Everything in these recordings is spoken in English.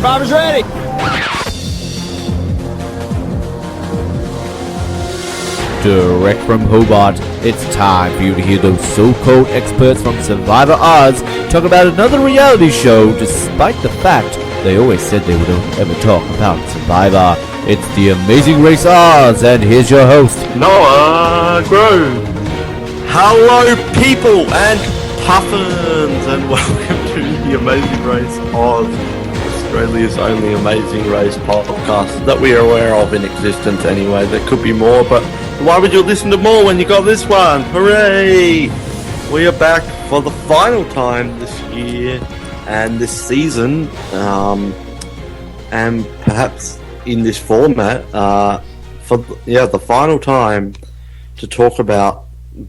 Survivor's ready! Direct from Hobart, it's time for you to hear those so-called experts from Survivor Oz talk about another reality show, despite the fact they always said they wouldn't ever talk about Survivor. It's The Amazing Race Oz, and here's your host, Noah Grove. Hello, people and puffins, and welcome to The Amazing Race Oz, Australia's only Amazing Race podcast that we are aware of in existence anyway. There could be more, but why would you listen to more when you got this one? Hooray! We are back for the final time this year and this season, and perhaps in this format, for the final time to talk about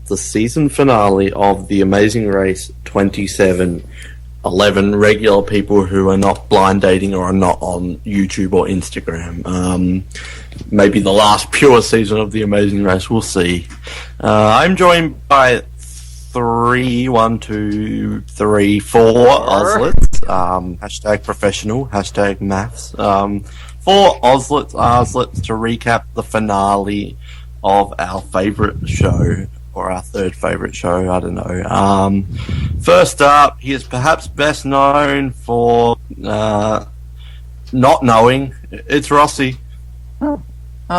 the season finale of The Amazing Race 27. 11 regular people who are not blind dating or are not on YouTube or Instagram. Maybe the last pure season of The Amazing Race, we'll see. I'm joined by four Ozlets, hashtag professional, hashtag maths. Four Ozlets to recap the finale of our favourite show, or our third favourite show, I don't know. First up, he is perhaps best known for not knowing. It's Rossi. Oh,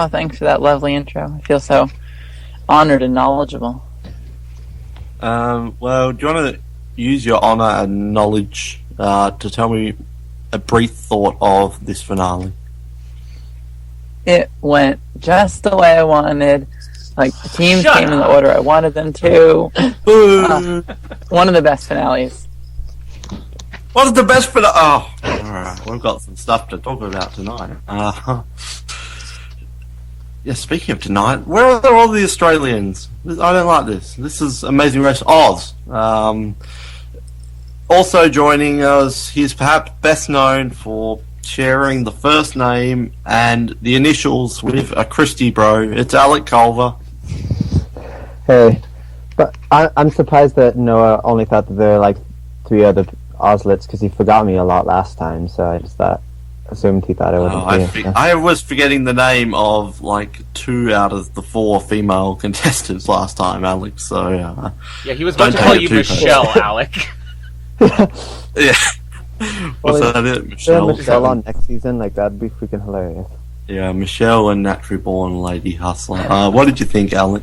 thanks for that lovely intro. I feel so honoured and knowledgeable. Well, do you want to use your honour and knowledge to tell me a brief thought of this finale? It went just the way I wanted. Like, the teams came in the order I wanted them to. One of the best finales. What is the best finale? Oh, alright, we've got some stuff to talk about tonight. Yeah, speaking of tonight, where are all the Australians? I don't like this. This is Amazing Race Oz. Also joining us, he's perhaps best known for sharing the first name and the initials with a Christie bro. It's Alec Culver. Hey, but I'm surprised that Noah only thought that there were like 3 other Ozlets, because he forgot me a lot last time, so I just assumed he thought I wouldn't be. I was forgetting the name of like 2 out of the 4 female contestants last time, Alex, so yeah, he was going to call you Michelle, Alec. Yeah. Was that it, Michelle? Michelle on next season, like, that'd be freaking hilarious. Yeah, Michelle and Naturally Born Lady Hustler. What did you think, Alec?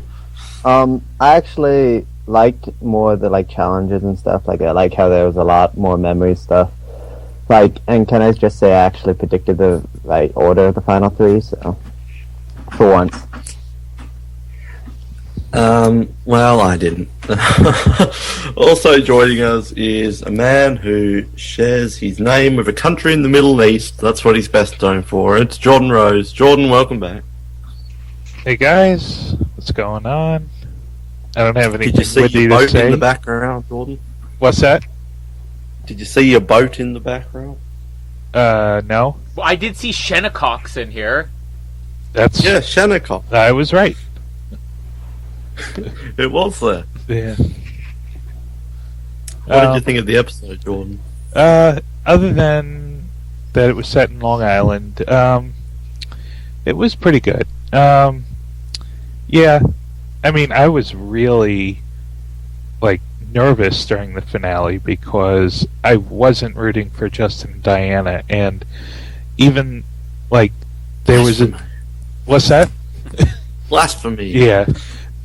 I actually liked more the like challenges and stuff. Like, I like how there was a lot more memory stuff. Like, and can I just say I actually predicted the right order of the final 3, so for once. Well, I didn't. Also joining us is a man who shares his name with a country in the Middle East. That's what he's best known for. It's Jordan Rose. Jordan, welcome back. Hey guys, what's going on? I don't have anything Did you see witty your to boat say. in the background, Jordan? What's that? Did you see your boat in the background? No. Well, I did see Shennecox in here. That's Yeah, Shannecock. I was right. It was there. Yeah. What did you think of the episode, Jordan? Other than that, it was set in Long Island. It was pretty good. Yeah. I mean, I was really like nervous during the finale because I wasn't rooting for Justin and Diana, and even like there was a what's that? Blasphemy. Yeah.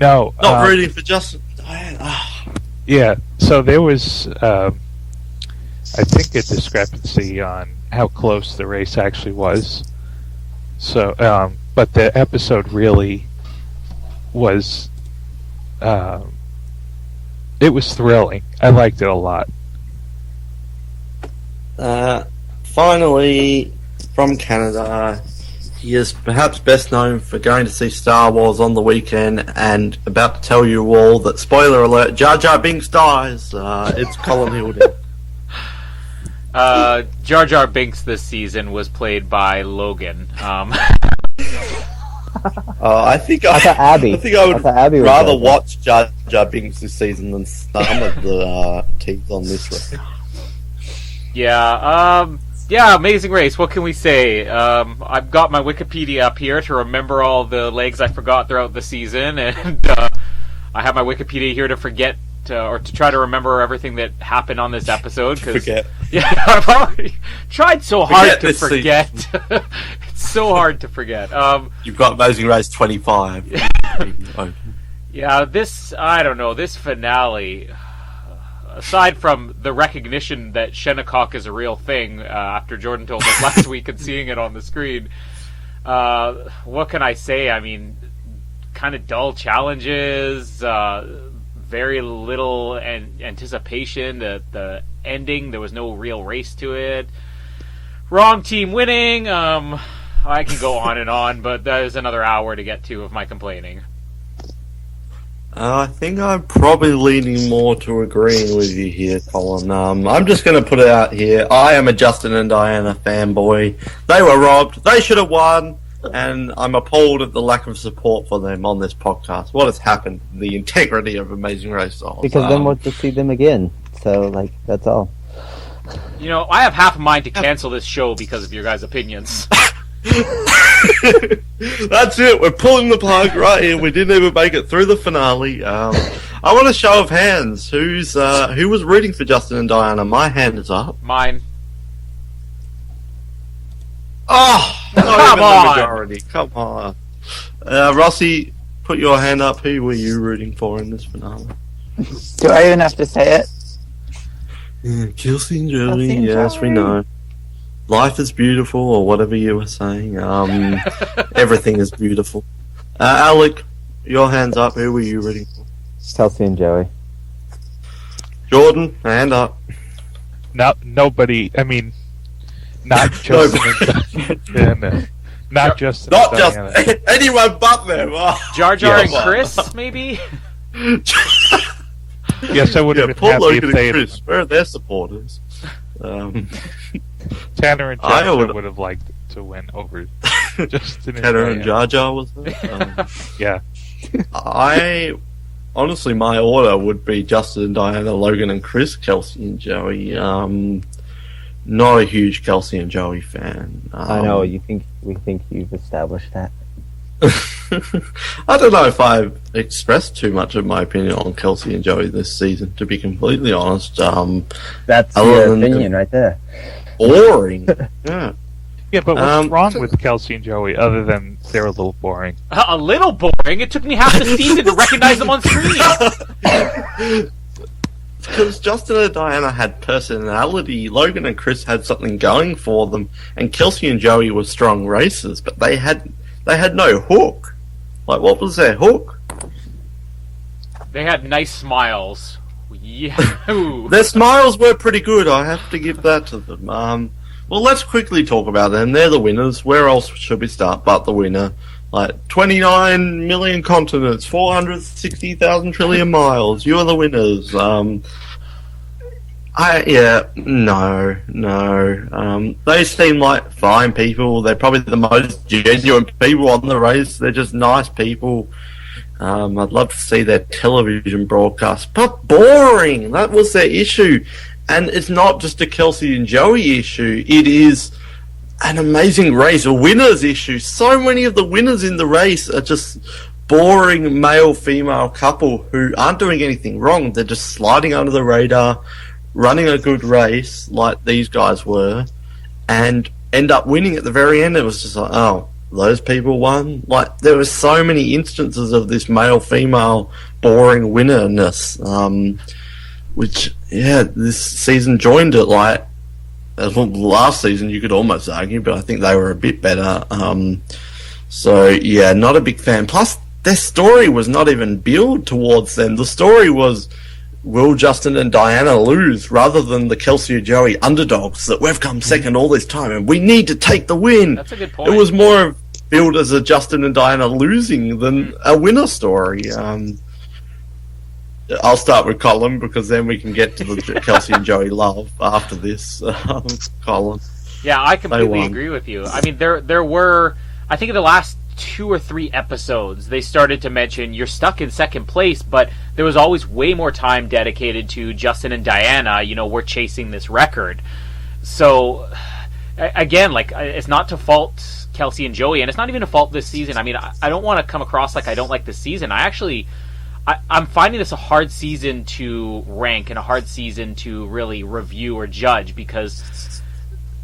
No. Not rooting for Justin and Diana. Yeah. So there was, I think, a discrepancy on how close the race actually was. So, but the episode really was. It was thrilling. I liked it a lot. Finally, from Canada, he is perhaps best known for going to see Star Wars on the weekend and about to tell you all that, spoiler alert, Jar Jar Binks dies. It's Colin Hilden. Jar Jar Binks this season was played by Logan. I think I thought Abby. I think I would Abby was rather there. watch Jar Jar Binks this season than some of the teams on this road. Yeah, Yeah, amazing race. What can we say? I've got my Wikipedia up here to remember all the legs I forgot throughout the season, and I have my Wikipedia here to forget or to try to remember everything that happened on this episode. Forget. Yeah, I've already tried so hard to forget. It's so hard to forget. You've got Amazing Race 25. Yeah, this finale, aside from the recognition that Shinnecock is a real thing after Jordan told us last week and seeing it on the screen, what can I say? I mean, kind of dull challenges, very little anticipation. The ending, there was no real race to it. Wrong team winning. I can go on and on, but there's another hour to get to of my complaining. I think I'm probably leaning more to agreeing with you here, Colin. I'm just going to put it out here. I am a Justin and Diana fanboy. They were robbed. They should have won. And I'm appalled at the lack of support for them on this podcast. What has happened? The integrity of Amazing Race. Because then we'll just see them again. So, that's all. You know, I have half a mind to cancel this show because of your guys' opinions. That's it. We're pulling the plug right here. We didn't even make it through the finale. I want a show of hands. Who was rooting for Justin and Diana? My hand is up. Mine. Oh, come on. The majority. Come on. Rossi, put your hand up. Who were you rooting for in this finale? Do I even have to say it? Yeah, Kelsey and Joey. Yes, we know. Life is beautiful, or whatever you were saying. Everything is beautiful. Alec, your hands up. Who were you rooting for? Kelsey and Joey. Jordan, hand up. Nobody. I mean, not Justin and Diana. Not Justin and Diana. Not just anyone but them. Oh. Jar Jar and Chris, maybe? Yes, I would have been Paul happy Logan if they and Chris. Where are their supporters? Tanner and Jar Jar would have liked to win over Justin and Tanner Diana. and Jar Jar was there? Yeah. Honestly, my order would be Justin and Diana, Logan and Chris, Kelsey and Joey. Not a huge Kelsey and Joey fan. I know, we think you've established that. I don't know if I've expressed too much of my opinion on Kelsey and Joey this season, to be completely honest. That's your opinion right there. Boring. Yeah. Yeah, but what's wrong with Kelsey and Joey other than they're a little boring? A little boring? It took me half the season to recognize them on screen. Because Justin and Diana had personality, Logan and Chris had something going for them, and Kelsey and Joey were strong racers, but they had no hook. Like, what was their hook? They had nice smiles. Yeah. Their smiles were pretty good, I have to give that to them. Well, let's quickly talk about them. They're the winners. Where else should we start but the winner? Like, 29 million continents, 460,000 trillion miles. You are the winners. No. They seem like fine people. They're probably the most genuine people on the race. They're just nice people. I'd love to see their television broadcast, but boring. That was their issue. And it's not just a Kelsey and Joey issue. It is an Amazing Race, a winner's issue. So many of the winners in the race are just boring male-female couple who aren't doing anything wrong. They're just sliding under the radar, running a good race like these guys were, and end up winning at the very end. It was just like, oh, those people won? Like, there were so many instances of this male-female boring winnerness, which, yeah, this season joined it, like, as well, last season you could almost argue, but I think they were a bit better. So, yeah, not a big fan. Plus, their story was not even built towards them. The story was, will Justin and Diana lose, rather than the Kelsey and Joey underdogs that we've come second all this time and we need to take the win. That's a good point. It was more billed as a Justin and Diana losing than a winner story. I'll start with Colin, because then we can get to the Kelsey and Joey love after this. Colin. Yeah, I completely agree with you. I mean, there were, I think in the last 2 or 3 episodes, they started to mention you're stuck in second place, but there was always way more time dedicated to Justin and Diana. You know, we're chasing this record. So again, like, it's not to fault Kelsey and Joey, and it's not even a fault this season. I mean, I don't want to come across like I don't like this season. I'm finding this a hard season to rank and a hard season to really review or judge, because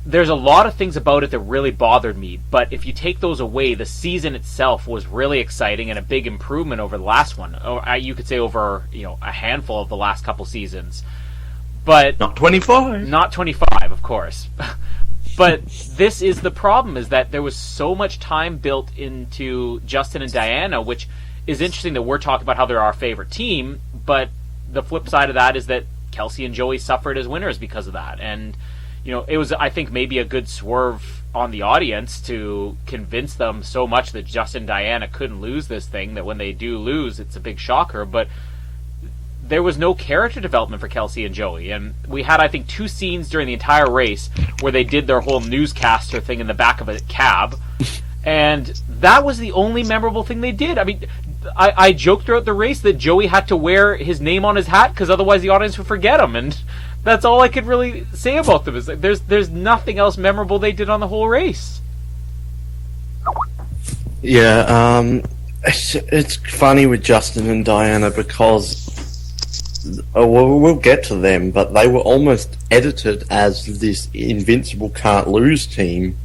there's a lot of things about it that really bothered me. But if you take those away, the season itself was really exciting and a big improvement over the last one. Or you could say over, a handful of the last couple seasons. But not 25. Not 25, of course. But this is the problem, is that there was so much time built into Justin and Diana, which is interesting that we're talking about how they're our favorite team, but the flip side of that is that Kelsey and Joey suffered as winners because of that. And, it was, I think, maybe a good swerve on the audience to convince them so much that Justin and Diana couldn't lose this thing, that when they do lose, it's a big shocker. But there was no character development for Kelsey and Joey. And we had, I think, 2 scenes during the entire race where they did their whole newscaster thing in the back of a cab. And that was the only memorable thing they did. I mean, I joked throughout the race that Joey had to wear his name on his hat because otherwise the audience would forget him. And that's all I could really say about them. Is like, there's nothing else memorable they did on the whole race. Yeah, it's funny with Justin and Diana because we'll get to them, but they were almost edited as this invincible can't lose team,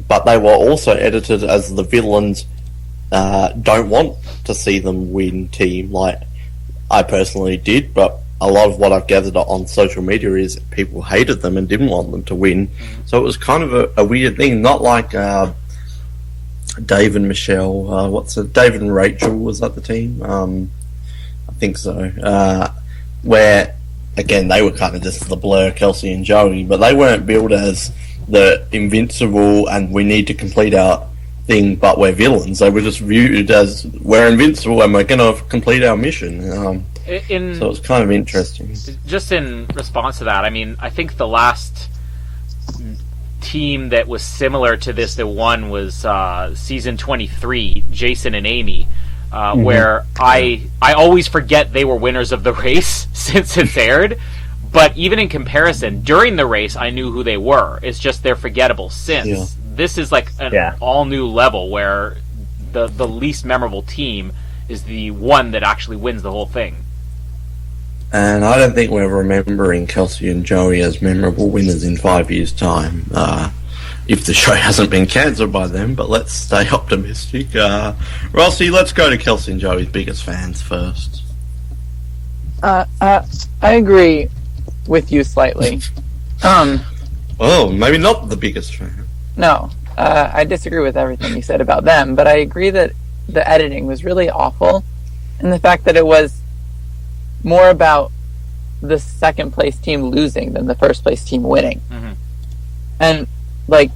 but they were also edited as the villains don't want to see them win team. Like, I personally did, but a lot of what I've gathered on social media is people hated them and didn't want them to win. So it was kind of a weird thing, not like Dave and Michelle, David and Rachel was that the team? I think so. Where, again, they were kind of just the blur, Kelsey and Joey, but they weren't billed as the invincible and we need to complete our thing, but we're villains. They were just viewed as we're invincible and we're going to complete our mission. So it's kind of interesting. Just in response to that, I mean, I think the last team that was similar to this that won was season 23, Jason and Amy, where I always forget they were winners of the race since it's aired. But even in comparison, during the race, I knew who they were. It's just they're forgettable since. Yeah. This is like an all-new level where the least memorable team is the one that actually wins the whole thing. And I don't think we're remembering Kelsey and Joey as memorable winners in 5 years' time, if the show hasn't been cancelled by then, but let's stay optimistic. Rossi, let's go to Kelsey and Joey's biggest fans first. I agree with you slightly. Oh, maybe not the biggest fan. No, I disagree with everything you said about them, but I agree that the editing was really awful, and the fact that it was more about the second place team losing than the first place team winning. Mm-hmm. And like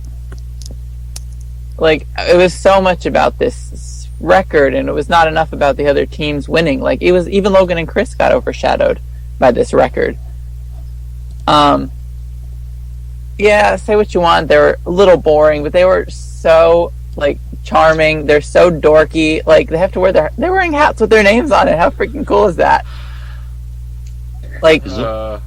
it was so much about this record, and it was not enough about the other teams winning. Like, it was, even Logan and Chris got overshadowed by this record. Yeah, say what you want, they were a little boring, but they were so like charming. They're so dorky. Like, they have to wear they're wearing hats with their names on it. How freaking cool is that? Like, yeah,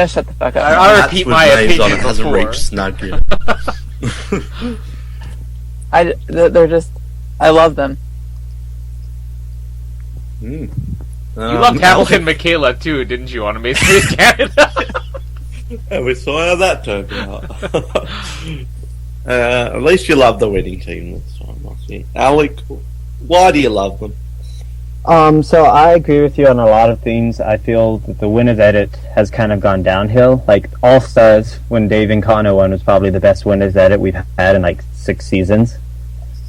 shut the fuck up. I repeat my opinion before. It hasn't reached snug yet. They're just, I love them. You loved Hamilton and Michaela too, didn't you, on Amazing Race Canada? Yeah, we saw how that turned out. At least you love the winning team this time, Mossy. Alec, why do you love them? So I agree with you on a lot of things. I feel that the winner's edit has kind of gone downhill. Like, All Stars, when Dave and Connor won, was probably the best winner's edit we've had in like 6 seasons.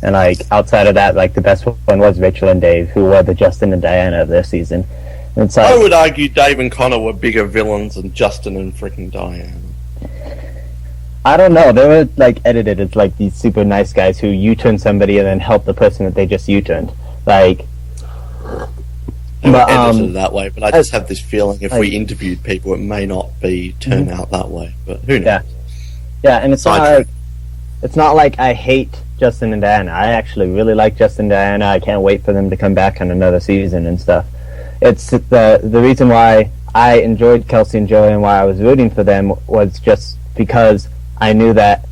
And like, outside of that, like, the best one was Rachel and Dave, who were the Justin and Diana of their season. And so I would argue Dave and Connor were bigger villains than Justin and freaking Diana. I don't know. They were like edited as like these super nice guys who U-turn somebody and then help the person that they just U-turned. Like, but edited that way, but I just have this feeling if we interviewed people, it may not turn out that way. But who knows? Yeah, and it's not like I hate Justin and Diana. I actually really like Justin and Diana. I can't wait for them to come back on another season and stuff. It's the reason why I enjoyed Kelsey and Joey and why I was rooting for them was just because I knew that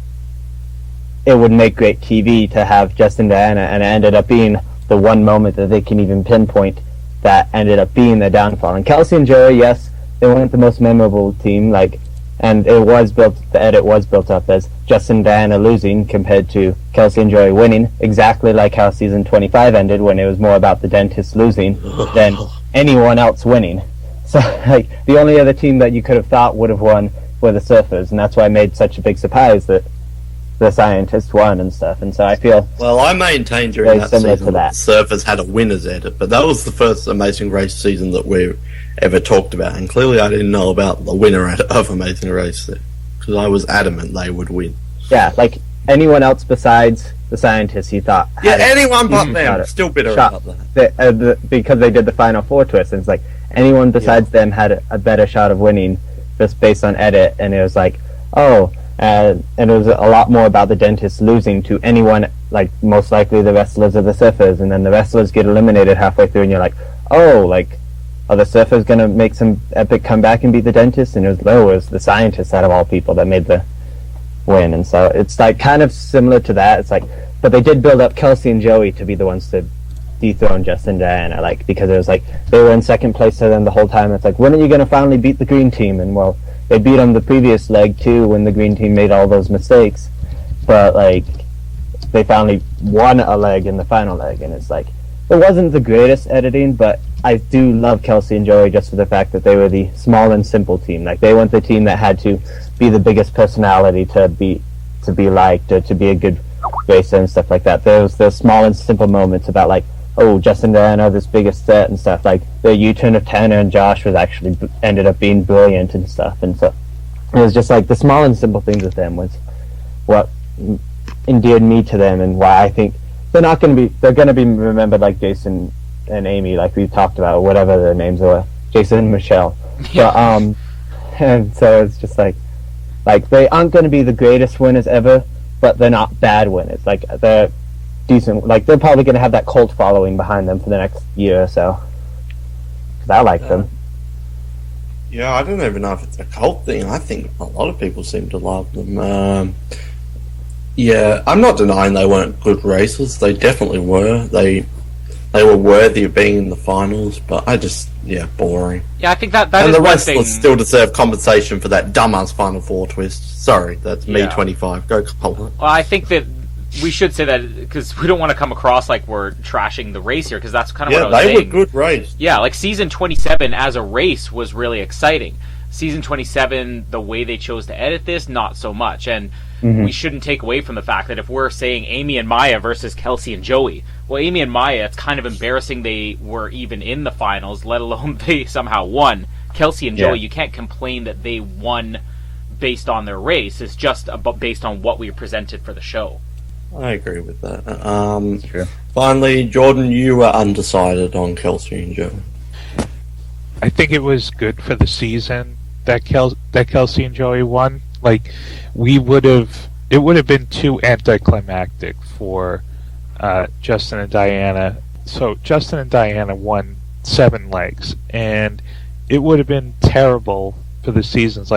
it would make great TV to have Justin Diana, and it ended up being the one moment that they can even pinpoint that ended up being their downfall. And Kelsey and Joey, yes, they weren't the most memorable team, and the edit was built up as Justin and Diana losing compared to Kelsey and Joey winning, exactly like how season 25 ended, when it was more about the dentist losing than anyone else winning. So, the only other team that you could have thought would have won were the Surfers, and that's why I made such a big surprise that the Scientists won and stuff. And so I feel... Well, I maintained during that season that the Surfers had a winner's edit, but that was the first Amazing Race season that we ever talked about, and clearly I didn't know about the winner of Amazing Race, because I was adamant they would win. Yeah, anyone else besides the Scientists, you thought... Yeah, anyone but them. Still bitter about that. Because they did the Final Four twist, and it's anyone besides them had a better shot of winning just based on edit, and it was and it was a lot more about the dentist losing to anyone, most likely the wrestlers or the Surfers, and then the wrestlers get eliminated halfway through, and you're are the Surfers going to make some epic comeback and beat the dentist? And it was the Scientists out of all people that made the win. And so it's kind of similar to that. It's but they did build up Kelsey and Joey to be the ones to dethrone Justin and Diana, because it was they were in second place to them the whole time. It's when are you going to finally beat the green team? And well, they beat them the previous leg too, when the green team made all those mistakes. But they finally won a leg in the final leg, and it's it wasn't the greatest editing, but I do love Kelsey and Joey just for the fact that they were the small and simple team. They weren't the team that had to be the biggest personality to be liked or to be a good racer and stuff like that. There was the small and simple moments about Justin Diana, this biggest threat and stuff. The U-turn of Tanner and Josh was actually ended up being brilliant and stuff. And so it was just the small and simple things with them was what endeared me to them, and why I think they're going to be remembered like Jason and Amy, we talked about, whatever their names were, Jason and Michelle. Yeah. But, and so it's just they aren't going to be the greatest winners ever, but they're not bad winners. They're decent. They're probably going to have that cult following behind them for the next year or so. Because I like them. Yeah, I don't even know if it's a cult thing. I think a lot of people seem to love them. Yeah, I'm not denying they weren't good racers. They definitely were. They were worthy of being in the finals, but boring. Yeah, I think that and is the one wrestlers thing. still deserve compensation for that dumbass Final Four twist. Sorry, that's me, 25. Go Colin. Well, I think that we should say that because we don't want to come across like we're trashing the race here, because that's kind of what I was saying. Yeah, they were good race. Yeah, season 27 as a race was really exciting. Season 27, the way they chose to edit this, not so much. And we shouldn't take away from the fact that if we're saying Amy and Maya versus Kelsey and Joey, well, Amy and Maya, it's kind of embarrassing they were even in the finals, let alone they somehow won. Kelsey and Joey, you can't complain that they won based on their race. It's just based on what we presented for the show. I agree with that. Sure. Finally, Jordan, you were undecided on Kelsey and Joey. I think it was good for the season that Kelsey and Joey won. It would have been too anticlimactic for Justin and Diana. So Justin and Diana won 7 legs, and it would have been terrible for the seasons.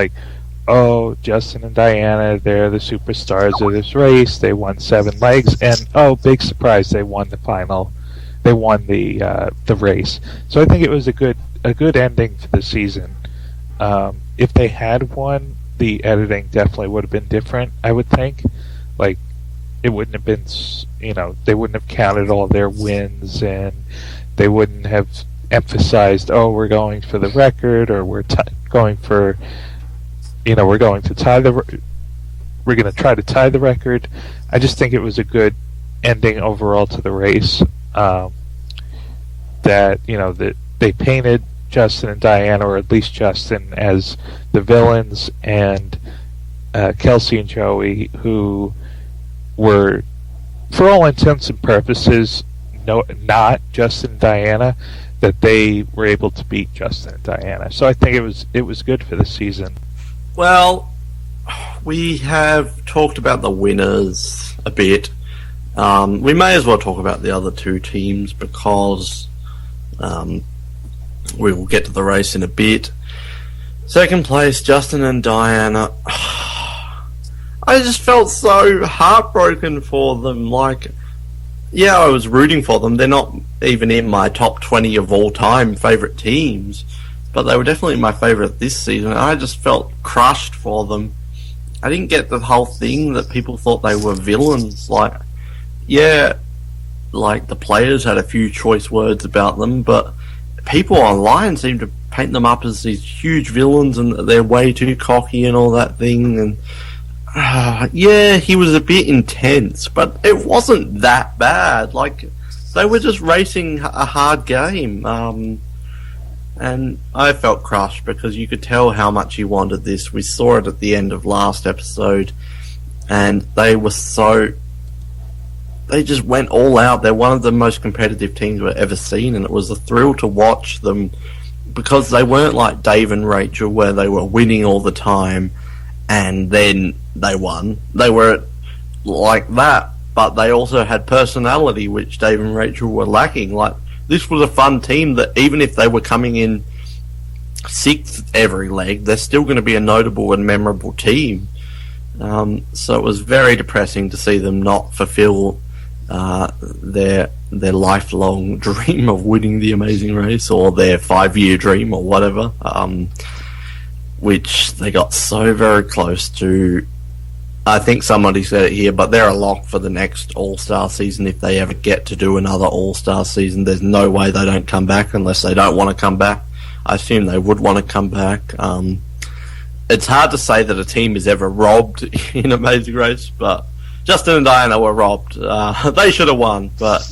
Justin and Diana, they're the superstars of this race. They won 7 legs, and big surprise, they won the final. They won the race. So I think it was a good ending to the season. If they had won, the editing definitely would have been different, I would think. It wouldn't have been, they wouldn't have counted all their wins, and they wouldn't have emphasized, we're going for the record, or we're going for, we're going to we're going to try to tie the record. I just think it was a good ending overall to the race. That that they painted Justin and Diana, or at least Justin, as the villains, and Kelsey and Joey, who were, for all intents and purposes, not Justin and Diana, that they were able to beat Justin and Diana. So I think it was good for the season. Well, we have talked about the winners a bit. We may as well talk about the other 2 teams, because we will get to the race in a bit. Second place, Justin and Diana. I just felt so heartbroken for them. Like, yeah, I was rooting for them. They're not even in my top 20 of all time favourite teams, but they were definitely my favourite this season. I just felt crushed for them. I didn't get the whole thing that people thought they were villains. Like, yeah, like the players had a few choice words about them, but people online seem to paint them up as these huge villains and that they're way too cocky and all that thing. And yeah, he was a bit intense, but it wasn't that bad. Like, they were just racing a hard game. And I felt crushed because you could tell how much he wanted this. We saw it at the end of last episode, and they just went all out. They're one of the most competitive teams we've ever seen, and it was a thrill to watch them because they weren't like Dave and Rachel where they were winning all the time and then they won. They were like that, but they also had personality, which Dave and Rachel were lacking. Like, this was a fun team that even if they were coming in 6th every leg, they're still going to be a notable and memorable team. So it was very depressing to see them not fulfill their lifelong dream of winning the Amazing Race, or their 5-year dream, or whatever, which they got so very close to. I think somebody said it here, but they're a lock for the next All-Star season if they ever get to do another All-Star season. There's no way they don't come back unless they don't want to come back. I assume they would want to come back. It's hard to say that a team is ever robbed in Amazing Race, but Justin and Diana were robbed. They should have won, but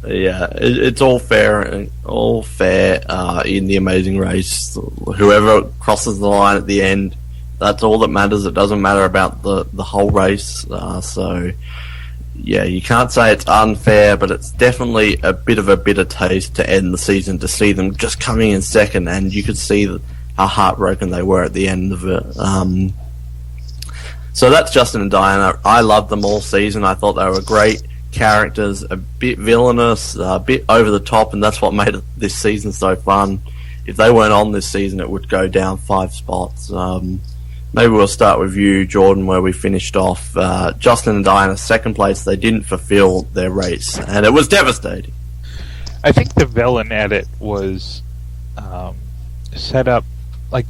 yeah, it's all fair in the Amazing Race. Whoever crosses the line at the end, that's all that matters. It doesn't matter about the whole race. So yeah, you can't say it's unfair, but it's definitely a bit of a bitter taste to end the season, to see them just coming in second, and you could see how heartbroken they were at the end of it. So that's Justin and Diana. I loved them all season. I thought they were great characters, a bit villainous, a bit over the top, and that's what made this season so fun. If they weren't on this season, it would go down 5 spots. Maybe we'll start with you, Jordan, where we finished off. Justin and Diana, 2nd place. They didn't fulfill their race, and it was devastating. I think the villain edit was set up like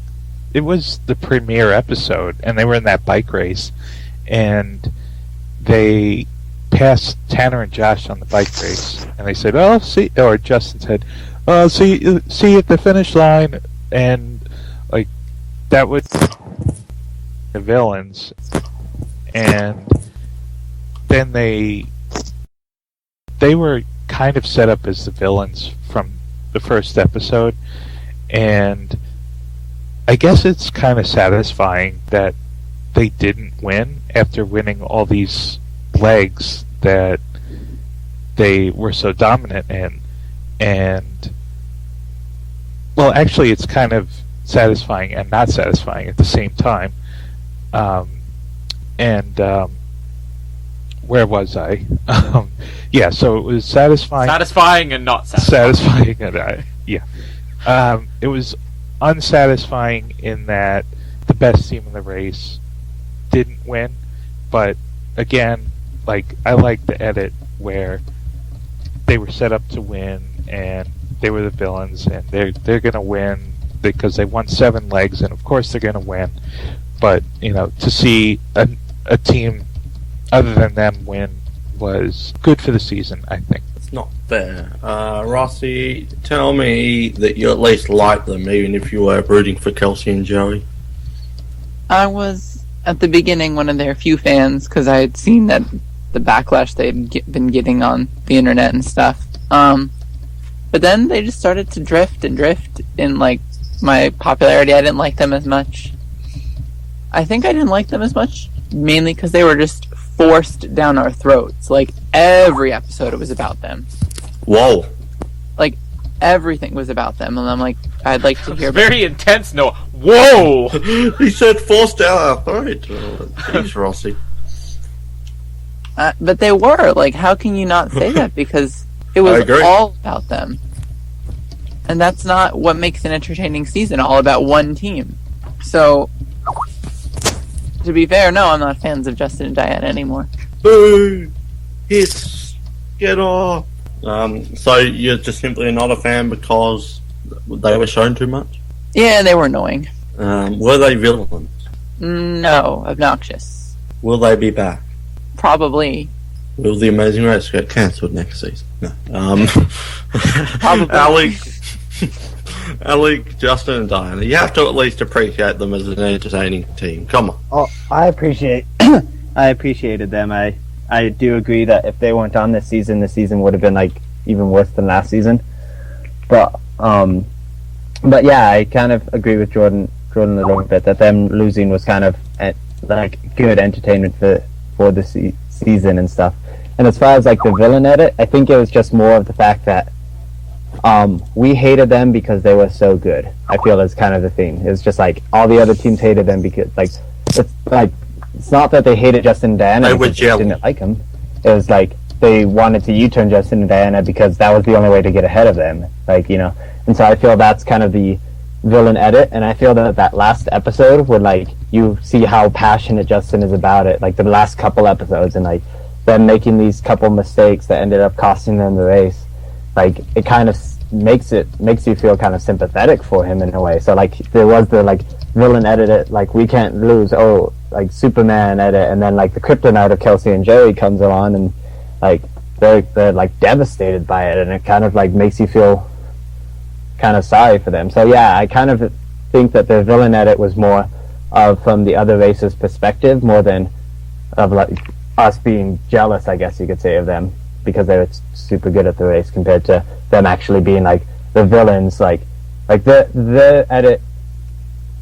it was the premiere episode, and they were in that bike race, and they passed Tanner and Josh on the bike race, and they said, "Oh, see," or Justin said, "Oh, see you at the finish line," and like that would the villains, and then they were kind of set up as the villains from the first episode, and I guess it's kind of satisfying that they didn't win after winning all these legs that they were so dominant in. And well, actually it's kind of satisfying and not satisfying at the same time. Where was I? Yeah, so it was satisfying and not satisfying. It was unsatisfying in that the best team in the race didn't win, but again, like, I like the edit where they were set up to win and they were the villains and they're gonna win because they won 7 legs, and of course they're gonna win. But to see a team other than them win was good for the season, I think. It's not fair. Rossi, tell me that you at least like them, even if you were rooting for Kelsey and Joey. I was, at the beginning, one of their few fans, because I had seen that the backlash they'd been getting on the internet and stuff. But then they just started to drift in, like, my popularity. I didn't like them as much. I think I didn't like them as much, mainly because they were just forced down our throats. Like, every episode it was about them. Whoa. Like, everything was about them, and I'm like, I'd like to hear very intense, Noah. Whoa! He said forced down our throat. Jeez, Rossi. But they were. Like, how can you not say that? Because it was all about them. And that's not what makes an entertaining season, all about one team. So, To be fair, no, I'm not fans of Justin and Diana anymore. Boo! Hits! Get off! So you're just simply not a fan because they were shown too much? Yeah, they were annoying. Were they villains? No, obnoxious. Will they be back? Probably. Will the Amazing Race get cancelled next season? No. Probably. Alec, Justin, and Diana. You have to at least appreciate them as an entertaining team. Come on. Oh, I appreciated them. I do agree that if they weren't on this season, the season would have been like even worse than last season. But yeah, I kind of agree with Jordan a little bit that them losing was kind of like good entertainment for the season and stuff. And as far as like the villain edit, I think it was just more of the fact that we hated them because they were so good. I feel is kind of the thing. It's just like all the other teams hated them because it's not that they hated Justin and Diana because they didn't like him. It was like they wanted to U-turn Justin and Diana because that was the only way to get ahead of them. Like, you know, and so I feel that's kind of the villain edit. And I feel that last episode where like you see how passionate Justin is about it, like the last couple episodes, and like them making these couple mistakes that ended up costing them the race. Like it kind of makes you feel kind of sympathetic for him in a way. So like there was the like villain edit, like we can't lose, like Superman edit, and then like the kryptonite of Kelsey and Joey comes along, and like they're like devastated by it, and it kind of like makes you feel kind of sorry for them. So yeah, I kind of think that the villain edit was more of from the other races' perspective more than of like us being jealous, I guess you could say, of them because they were super good at the race compared to them actually being like the villains. Like the edit,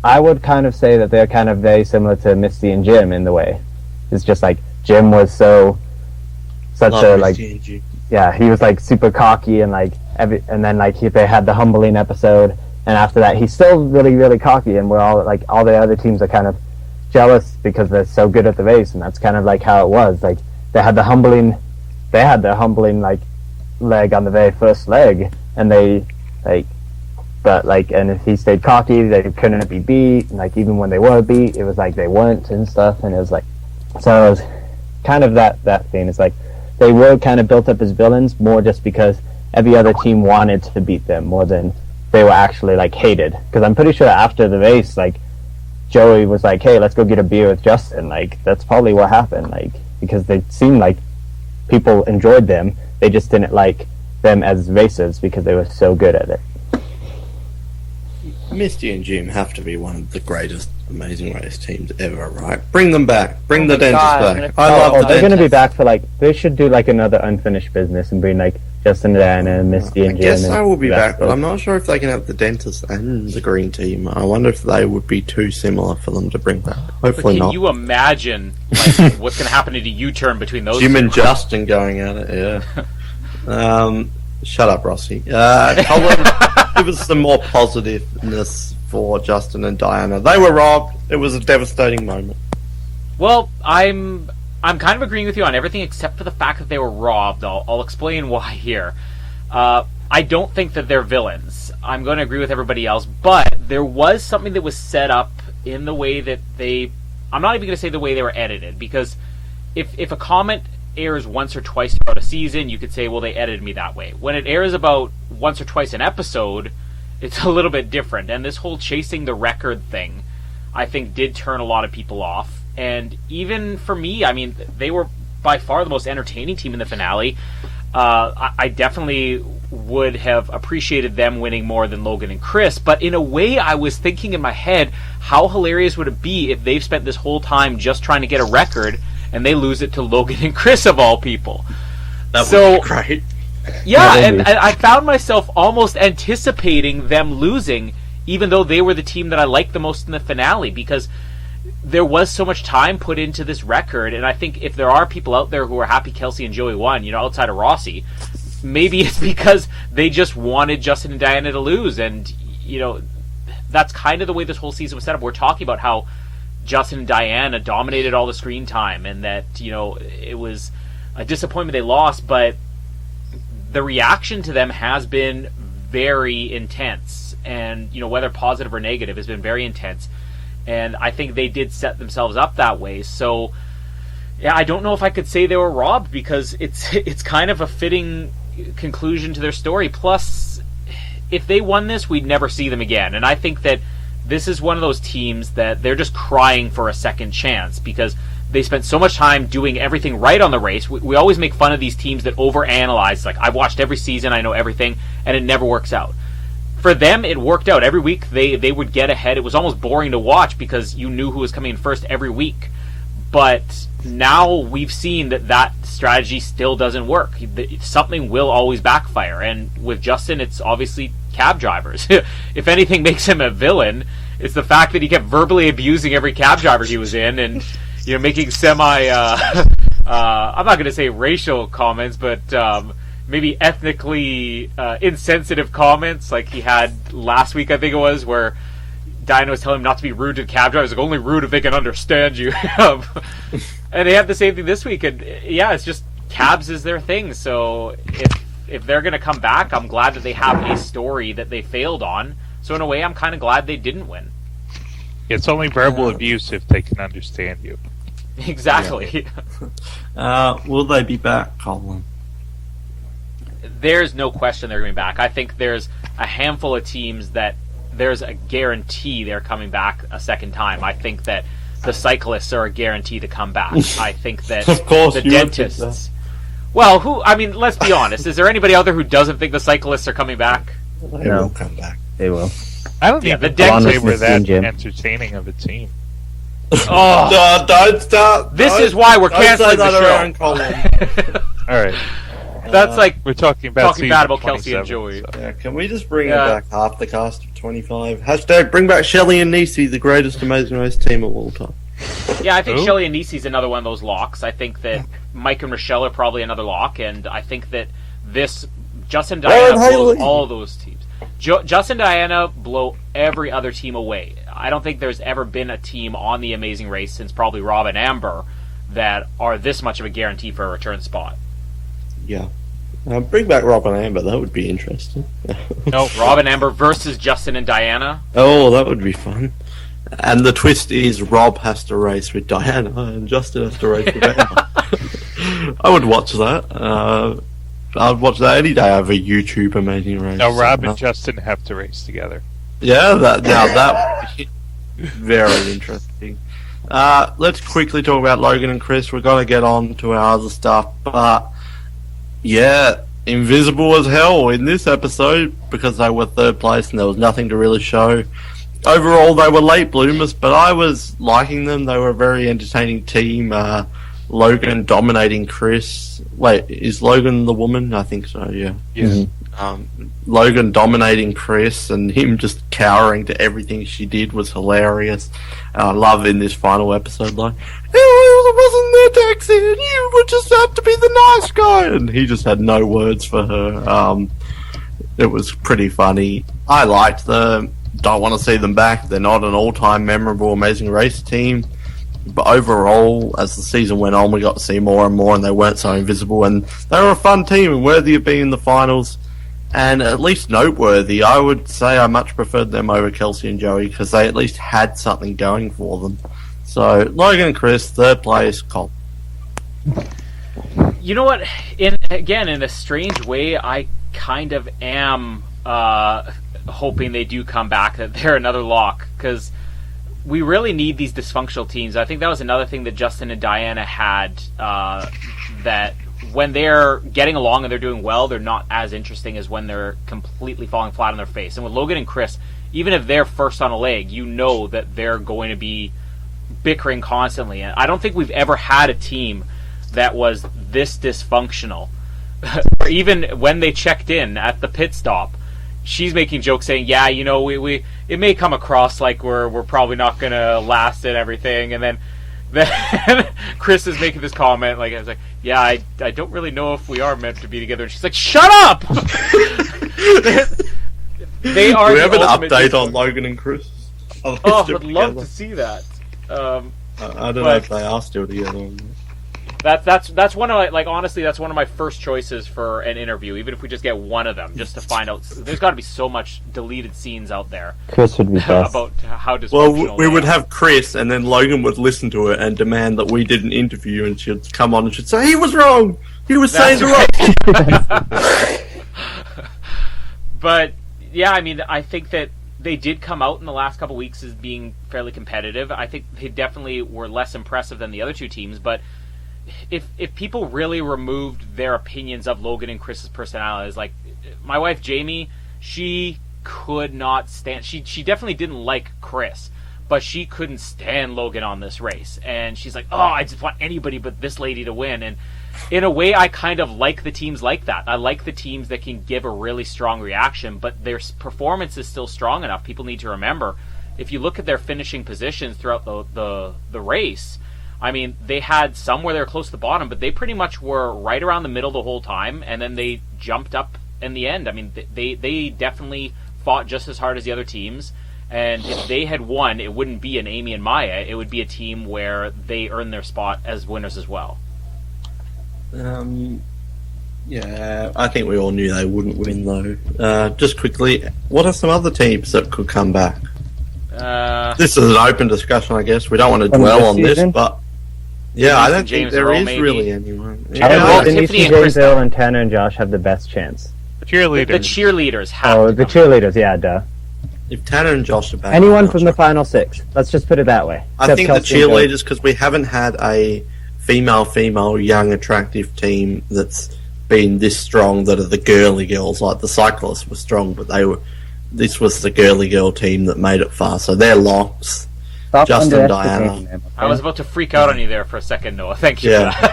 I would kind of say that they're kind of very similar to Misty and Jim in the way. It's just like Jim was such a like, yeah, he was like super cocky and like and then like they had the humbling episode, and after that he's still really really cocky, and we're all like all the other teams are kind of jealous because they're so good at the race, and that's kind of like how it was. Like they had their humbling like leg on the very first leg, and they like, but like, and if he stayed cocky, they couldn't be beat, and like even when they were beat, it was like they weren't and stuff, and it was like, so it was kind of that thing. It's like they were kind of built up as villains more just because every other team wanted to beat them more than they were actually like hated. Because I'm pretty sure after the race, like Joey was like, hey, let's go get a beer with Justin. Like that's probably what happened, like because they seemed like people enjoyed them, they just didn't like them as racers because they were so good at it. Misty and Jim have to be one of the greatest Amazing Race teams ever, right? Bring them back. Bring the dentist back. I love the they're going to be back for like, they should do like another unfinished business and bring like Justin, Diana, and Misty and Jim. I guess I will be back, but I'm not sure if they can have the dentist and the green team. I wonder if they would be too similar for them to bring back. Hopefully not. Can you imagine like, what's going to happen in a U-turn between those Jim two? and Justin going at it, yeah. Shut up, Rossi. Colin, give us some more positiveness for Justin and Diana. They were robbed. It was a devastating moment. Well, I'm kind of agreeing with you on everything except for the fact that they were robbed. I'll explain why here. I don't think that they're villains. I'm going to agree with everybody else, but there was something that was set up in the way that they... I'm not even going to say the way they were edited, because if a comment airs once or twice throughout a season, you could say, well, they edited me that way. When it airs about once or twice an episode, it's a little bit different. And this whole chasing the record thing, I think, did turn a lot of people off. And even for me, I mean, they were by far the most entertaining team in the finale. I definitely would have appreciated them winning more than Logan and Chris, but in a way I was thinking in my head, how hilarious would it be if they've spent this whole time just trying to get a record and they lose it to Logan and Chris of all people. That would be great. Yeah, and I found myself almost anticipating them losing, even though they were the team that I liked the most in the finale, because there was so much time put into this record, and I think if there are people out there who are happy Kelsey and Joey won, you know, outside of Rossi, maybe it's because they just wanted Justin and Diana to lose, and, you know, that's kind of the way this whole season was set up. We're talking about how Justin and Diana dominated all the screen time, and that, you know, it was a disappointment they lost, but the reaction to them has been very intense, and, you know, whether positive or negative, has been very intense. And I think they did set themselves up that way. So, yeah, I don't know if I could say they were robbed, because it's kind of a fitting conclusion to their story. Plus, if they won this, we'd never see them again. And I think that this is one of those teams that they're just crying for a second chance, because they spent so much time doing everything right on the race. We always make fun of these teams that overanalyze. Like, I've watched every season, I know everything, and it never works out. For them, it worked out. Every week they would get ahead. It was almost boring to watch because you knew who was coming in first every week. But now we've seen that strategy still doesn't work. Something will always backfire. And with Justin, it's obviously cab drivers. If anything makes him a villain, it's the fact that he kept verbally abusing every cab driver he was in, and making semi I'm not going to say racial comments, but maybe ethnically insensitive comments, like he had last week, I think it was, where Diana was telling him not to be rude to cab drivers, like, only rude if they can understand you. And they have the same thing this week, and yeah, it's just cabs is their thing. So if they're going to come back, I'm glad that they have a story that they failed on. So in a way, I'm kind of glad they didn't win. It's only verbal abuse if they can understand you. Exactly. Will they be back, Colin? There's no question they're going to be back. I think there's a handful of teams that there's a guarantee they're coming back a second time. I think that the cyclists are a guarantee to come back. I think that Of course, the you would think dentists... Well, let's be honest. Is there anybody out there who doesn't think the cyclists are coming back? They will come back. They will. I don't Yeah, even the think they dentist were that Jim. entertaining of a team. Oh, No, don't start. this don't- is why we're don't say canceling that the around show. Colin. All right, That's like we're talking about talking season bad about Kelsey and 27, Joey. so. Yeah, can we just bring Yeah. back half the cast of 25? Hashtag bring back Shelley and Nisi, the greatest Amazing Race team of all time. Yeah, I think Who? Shelley and Nisi's another one of those locks. I think that Mike and Rochelle are probably another lock, and I think that this Justin Diana Aaron blows Haley. all those teams. Justin Diana blow every other team away. I don't think there's ever been a team on the Amazing Race since probably Rob and Amber that are this much of a guarantee for a return spot. Yeah. Bring back Rob and Amber, that would be interesting. No, Rob and Amber versus Justin and Diana. Oh, that would be fun. And the twist is Rob has to race with Diana and Justin has to race with Amber. I would watch that. I'd watch that any day over YouTube Amazing Race. Now Rob and Justin have to race together. Yeah, that would be very interesting. Let's quickly talk about Logan and Chris. We're going to get on to our other stuff, but yeah, invisible as hell in this episode because they were third place and there was nothing to really show. Overall, they were late bloomers, but I was liking them. They were a very entertaining team. Logan dominating Chris. Wait, is Logan the woman? I think so, yeah. Yes. Logan dominating Chris and him just cowering to everything she did was hilarious. And I love in this final episode, like, it wasn't their taxi and you would just have to be the nice guy. And he just had no words for her. It was pretty funny. I liked them. Don't want to see them back. They're not an all-time memorable Amazing Race team. But overall, as the season went on, we got to see more and more, and they weren't so invisible. And they were a fun team and worthy of being in the finals. And at least noteworthy, I would say I much preferred them over Kelsey and Joey because they at least had something going for them. So, Logan and Chris, third place, Colin. You know what? In a strange way, I kind of am hoping they do come back, that they're another lock, because we really need these dysfunctional teams. I think that was another thing that Justin and Diana had, that when they're getting along and they're doing well, they're not as interesting as when they're completely falling flat on their face. And with Logan and Chris, even if they're first on a leg, you know that they're going to be bickering constantly. And I don't think we've ever had a team that was this dysfunctional. Or even when they checked in at the pit stop, she's making jokes saying, yeah, you know, we it may come across like we're probably not going to last and everything. And then Chris is making this comment, like, I was like, yeah, I don't really know if we are meant to be together. And she's like, shut up! They are. Do we the have an ultimate update on dysfunction- Logan and Chris? Are they Oh, still I'd love together? to see that. I don't know but- if they are still together. That's one of my, like, honestly, that's one of my first choices for an interview. Even if we just get one of them, just to find out. There's got to be so much deleted scenes out there. Chris would be best. About how dysfunctional. Well, we would have Chris, and then Logan would listen to it and demand that we did an interview, and she'd come on and she'd say he was wrong. He was saying the wrong. But yeah, I mean, I think that they did come out in the last couple weeks as being fairly competitive. I think they definitely were less impressive than the other two teams, but if people really removed their opinions of Logan and Chris's personalities, like my wife Jamie, she could not stand. She definitely didn't like Chris, but she couldn't stand Logan on this race, and she's like, "Oh, I just want anybody but this lady to win." And in a way, I kind of like the teams like that. I like the teams that can give a really strong reaction, but their performance is still strong enough. People need to remember, if you look at their finishing positions throughout the race, I mean, they had some where they were close to the bottom, but they pretty much were right around the middle the whole time, and then they jumped up in the end. I mean, they definitely fought just as hard as the other teams, and if they had won, it wouldn't be an Amy and Maya. It would be a team where they earned their spot as winners as well. Yeah, I think we all knew they wouldn't win, though. Just quickly, what are some other teams that could come back? This is an open discussion, I guess. We don't want to dwell on this, but yeah, I don't think there is really anyone. I think Denise, James Earl, and Tanner and Josh have the best chance. The cheerleaders. The cheerleaders have. Oh, the cheerleaders, yeah, duh. If Tanner and Josh are back, anyone from the final six. Let's just put it that way. I think the cheerleaders, because we haven't had a female, young, attractive team that's been this strong. That are the girly girls. Like the cyclists were strong, but this was the girly girl team that made it far. So they're locks. Stop Justin, Diana. them, okay? I was about to freak out on you there for a second, Noah. Thank you. Yeah. For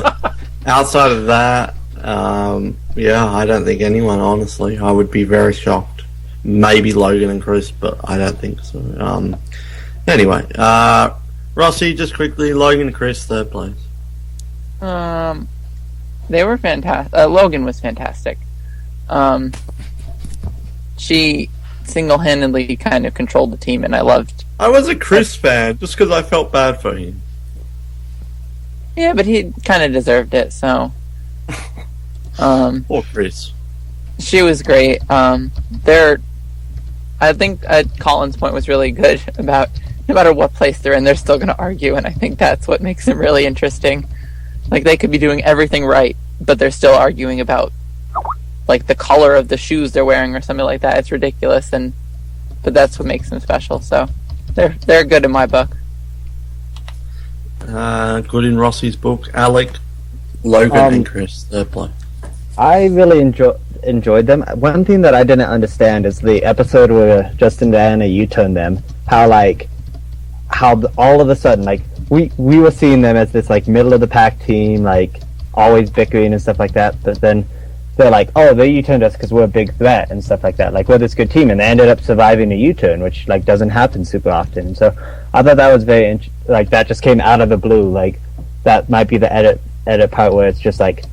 that. Outside of that, I don't think anyone. Honestly, I would be very shocked. Maybe Logan and Chris, but I don't think so. Anyway, Rossi, just quickly, Logan and Chris, third place. They were fantastic. Logan was fantastic. She single-handedly kind of controlled the team, and I loved. I was a Chris fan just because I felt bad for him. Yeah, but he kind of deserved it. So, Poor Chris. she was great. I think Colin's point was really good about no matter what place they're in, they're still going to argue, and I think that's what makes them really interesting. Like, they could be doing everything right, but they're still arguing about, like, the color of the shoes they're wearing or something like that. It's ridiculous, but that's what makes them special. So they're good in my book. Good in Rossi's book. Alec, Logan, and Chris, third place. I really enjoyed them. One thing that I didn't understand is the episode where Justin and Diana U-turned them. How all of a sudden, like, we were seeing them as this, like, middle of the pack team, like, always bickering and stuff like that, but then they're like, oh, they U-turned us because we're a big threat and stuff like that. Like, we're this good team, and they ended up surviving a U-turn, which, like, doesn't happen super often. So I thought that was very that just came out of the blue. Like, that might be the edit part where it's just like,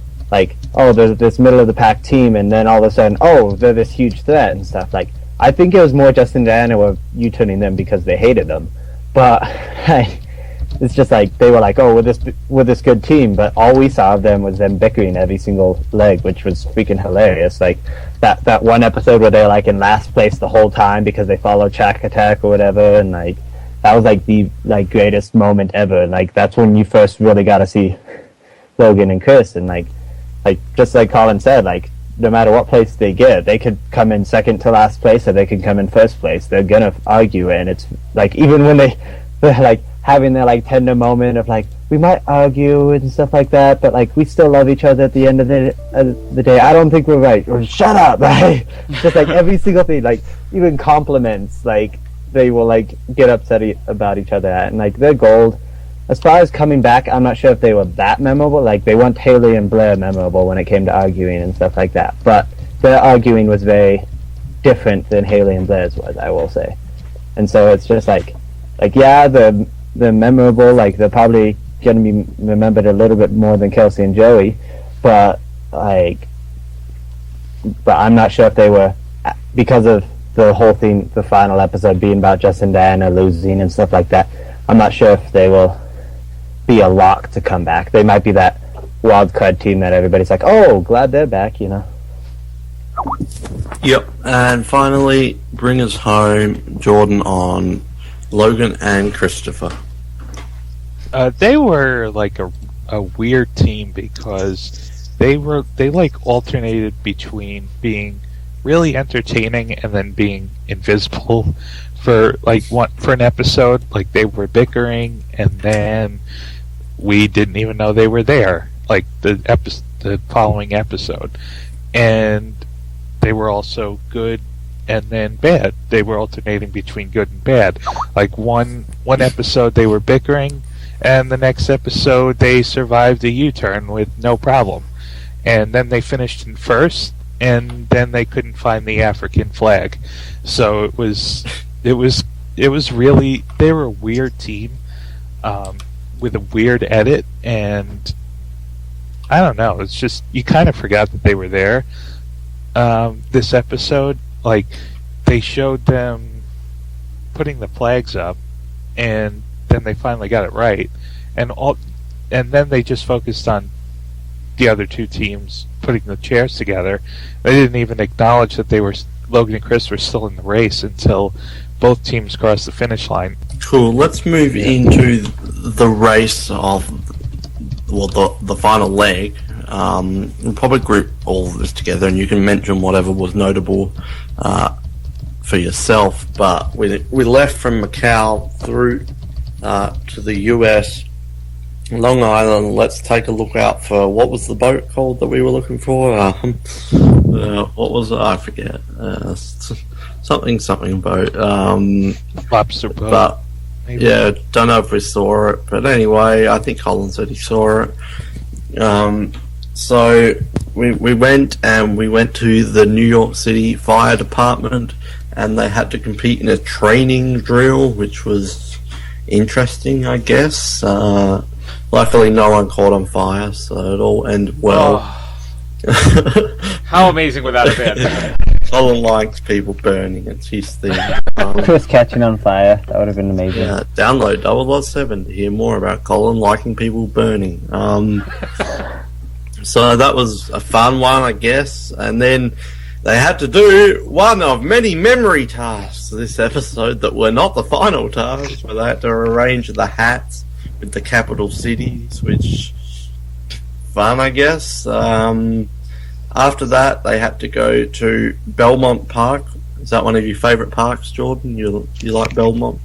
oh, there's this middle of the pack team, and then all of a sudden, oh, they're this huge threat and stuff. Like, I think it was more Justin and Diana were U-turning them because they hated them, but it's just like they were like, oh, we're this good team, but all we saw of them was them bickering every single leg, which was freaking hilarious. Like that one episode where they're like in last place the whole time because they followed Shack Attack or whatever, and like that was like the greatest moment ever. Like that's when you first really got to see Logan and Chris, and like just like Colin said, like no matter what place they get, they could come in second to last place or they could come in first place. They're gonna argue, and it's like even when they're like having their like tender moment of like we might argue and stuff like that, but like we still love each other at the end of the day. I don't think we're right, or shut up, right? Just like every single thing, like even compliments, like they will like get upset about each other at, and like they're gold. As far as coming back, I'm not sure if they were that memorable. Like, they weren't Haley and Blair memorable when it came to arguing and stuff like that. But their arguing was very different than Haley and Blair's was, I will say. And so it's just like yeah, they're memorable. Like, they're probably going to be remembered a little bit more than Kelsey and Joey. But I'm not sure if they were, because of the whole thing, the final episode being about Justin and Diana losing and stuff like that, I'm not sure if they will be a lock to come back. They might be that wild card team that everybody's like, oh, glad they're back, you know. Yep, and finally, bring us home, Jordan, on Logan and Christopher. They were like a weird team because they like alternated between being really entertaining and then being invisible for an episode. Like they were bickering and then we didn't even know they were there. Like the following episode, and they were also good and then bad. They were alternating between good and bad. Like one episode they were bickering, and the next episode they survived a U-turn with no problem. And then they finished in first, and then they couldn't find the African flag. So it was really, they were a weird team with a weird edit, and I don't know. It's just you kind of forgot that they were there. This episode, like they showed them putting the flags up, and then they finally got it right, and then they just focused on the other two teams putting the chairs together. They didn't even acknowledge that Logan and Chris were still in the race until both teams crossed the finish line. Cool. Let's move into the race of the final leg. We'll probably group all of this together, and you can mention whatever was notable for yourself. But we left from Macau through to the US, Long Island. Let's take a look out for what was the boat called that we were looking for. What was it? I forget. Something boat. Lobster boat. But maybe. Yeah, don't know if we saw it, but anyway, I think Colin said he saw it. So we went to the New York City Fire Department, and they had to compete in a training drill, which was interesting, I guess. Luckily, no one caught on fire, so it all ended well. Oh. How amazing would that have been? Colin likes people burning; it's his thing. Chris catching on fire, that would have been amazing. Yeah, download 007 to hear more about Colin liking people burning. So that was a fun one, I guess. And then they had to do one of many memory tasks this episode that were not the final tasks, where they had to arrange the hats with the capital cities, which fun, I guess. After that, they had to go to Belmont Park. Is that one of your favourite parks, Jordan? You like Belmont?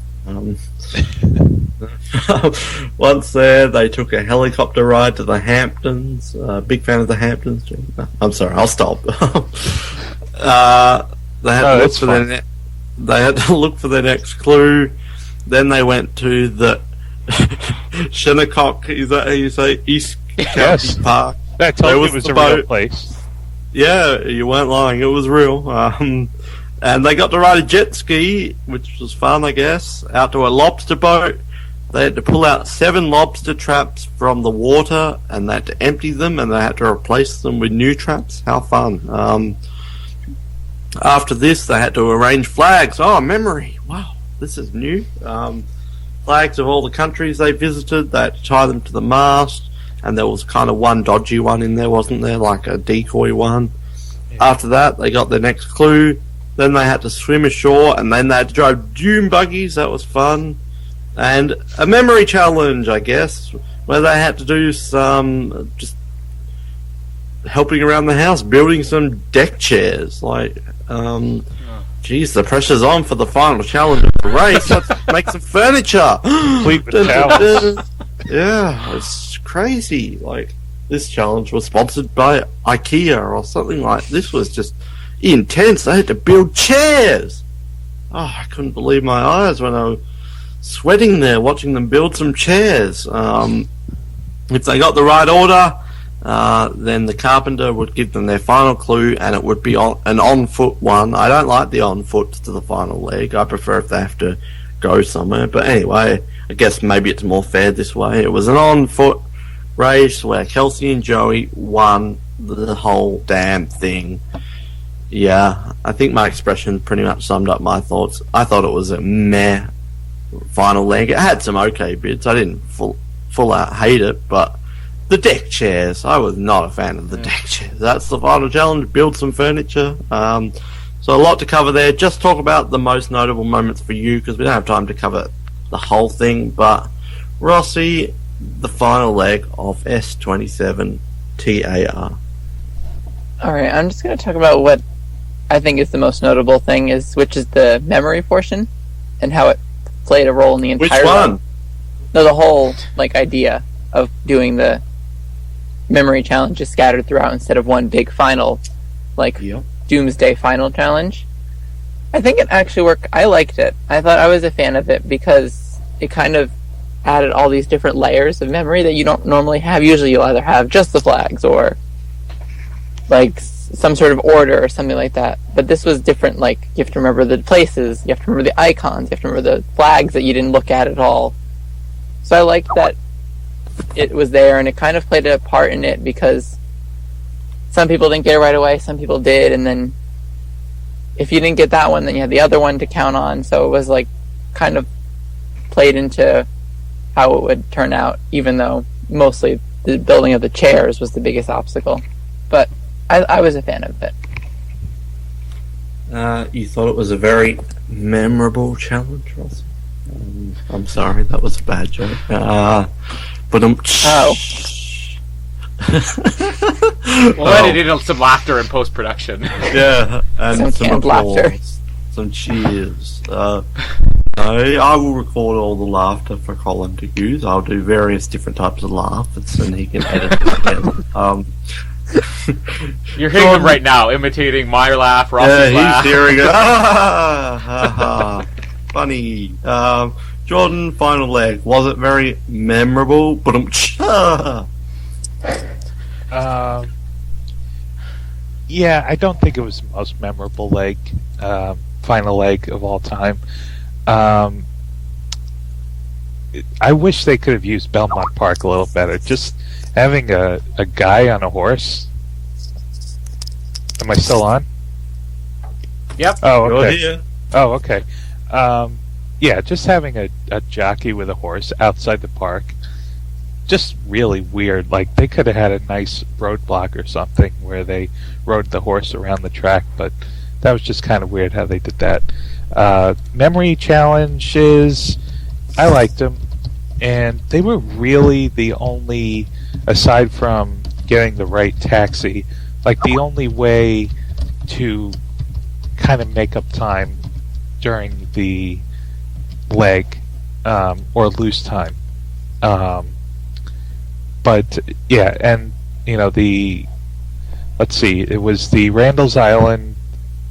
Once there, they took a helicopter ride to the Hamptons. Big fan of the Hamptons. No, I'm sorry, I'll stop. They had to look for their next clue. Then they went to the Shinnecock. Is that how you say East County Park? I told you it was a real place. Yeah, you weren't lying. It was real. And they got to ride a jet ski, which was fun, I guess, out to a lobster boat. They had to pull out 7 lobster traps from the water, and they had to empty them, and they had to replace them with new traps. How fun. After this, they had to arrange flags. Oh, memory. Wow, this is new. Flags of all the countries they visited. They had to tie them to the mast, and there was kind of one dodgy one in there, wasn't there? Like a decoy one. Yeah. After that, they got their next clue. Then they had to swim ashore, and then they had to drive dune buggies. That was fun. And a memory challenge, I guess, where they had to do some just helping around the house, building some deck chairs. Like, geez, the pressure's on for the final challenge of the race. Let's make some furniture. Complete with towels. Yeah, it's crazy. Like, this challenge was sponsored by IKEA or something like. This was just intense. They had to build chairs. Oh, I couldn't believe my eyes when I was sweating there watching them build some chairs. If they got the right order, then the carpenter would give them their final clue, and it would be an on-foot one. I don't like the on-foot to the final leg. I prefer if they have to go somewhere. But anyway, I guess maybe it's more fair this way. It was an on-foot race where Kelsey and Joey won the whole damn thing. Yeah, I think my expression pretty much summed up my thoughts. I thought it was a meh final leg. It had some okay bits. I didn't full out hate it, but the deck chairs, I was not a fan of the deck chairs. That's the final challenge, build some furniture. So a lot to cover there. Just talk about the most notable moments for you, because we don't have time to cover the whole thing, but Rossi, the final leg of S27 TAR. Alright, I'm just going to talk about what I think is the most notable thing, which is the memory portion, and how it played a role in the entire... Which one? No, the whole idea of doing the memory challenges scattered throughout instead of one big final, Doomsday final challenge. I think it actually worked. I liked it. I thought I was a fan of it because it kind of added all these different layers of memory that you don't normally have. Usually you'll either have just the flags or some sort of order or something like that. But this was different. You have to remember the places, you have to remember the icons, you have to remember the flags that you didn't look at all. So I liked that it was there, and it kind of played a part in it because some people didn't get it right away, some people did, and then if you didn't get that one, then you had the other one to count on. So it was kind of played into how it would turn out, even though mostly the building of the chairs was the biggest obstacle. But I was a fan of it. You thought it was a very memorable challenge, Ross? I'm sorry, that was a bad joke. But We'll edit in some laughter in post-production. Yeah, and some applause, laughter. Some cheers. I will record all the laughter for Colin to use. I'll do various different types of laughs, and he can edit it again. You're hearing him right now, imitating my laugh, Ross's laugh. He's hearing it. Funny. Jordan, final leg. Was it very memorable? Yeah, I don't think it was the most memorable final leg of all time. I wish they could have used Belmont Park a little better. Just having a guy on a horse. Am I still on? Yep. Oh, okay. Oh, okay. Yeah, just having a jockey with a horse outside the park. Just really weird. They could have had a nice roadblock or something where they rode the horse around the track, but that was just kind of weird how they did that. Memory challenges, I liked them, and they were really the only, aside from getting the right taxi, the only way to kind of make up time during the leg, or lose time. But yeah, and let's see, it was the Randall's Island.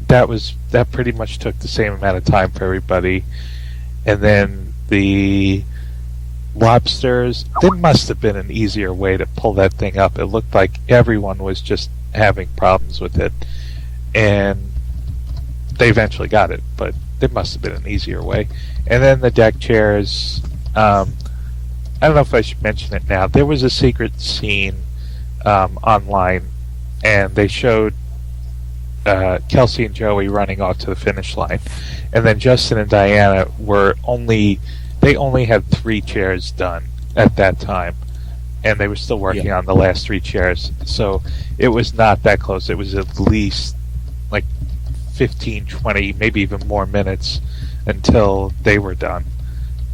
That pretty much took the same amount of time for everybody, and then the lobsters. There must have been an easier way to pull that thing up. It looked like everyone was just having problems with it, and they eventually got it, but there must have been an easier way. And then the deck chairs. I don't know if I should mention it now. There was a secret scene online, and they showed Kelsey and Joey running off to the finish line, and then Justin and Diana only had 3 chairs done at that time, and they were still working on the last 3 chairs. So it was not that close. It was at least 15, 20, maybe even more minutes until they were done.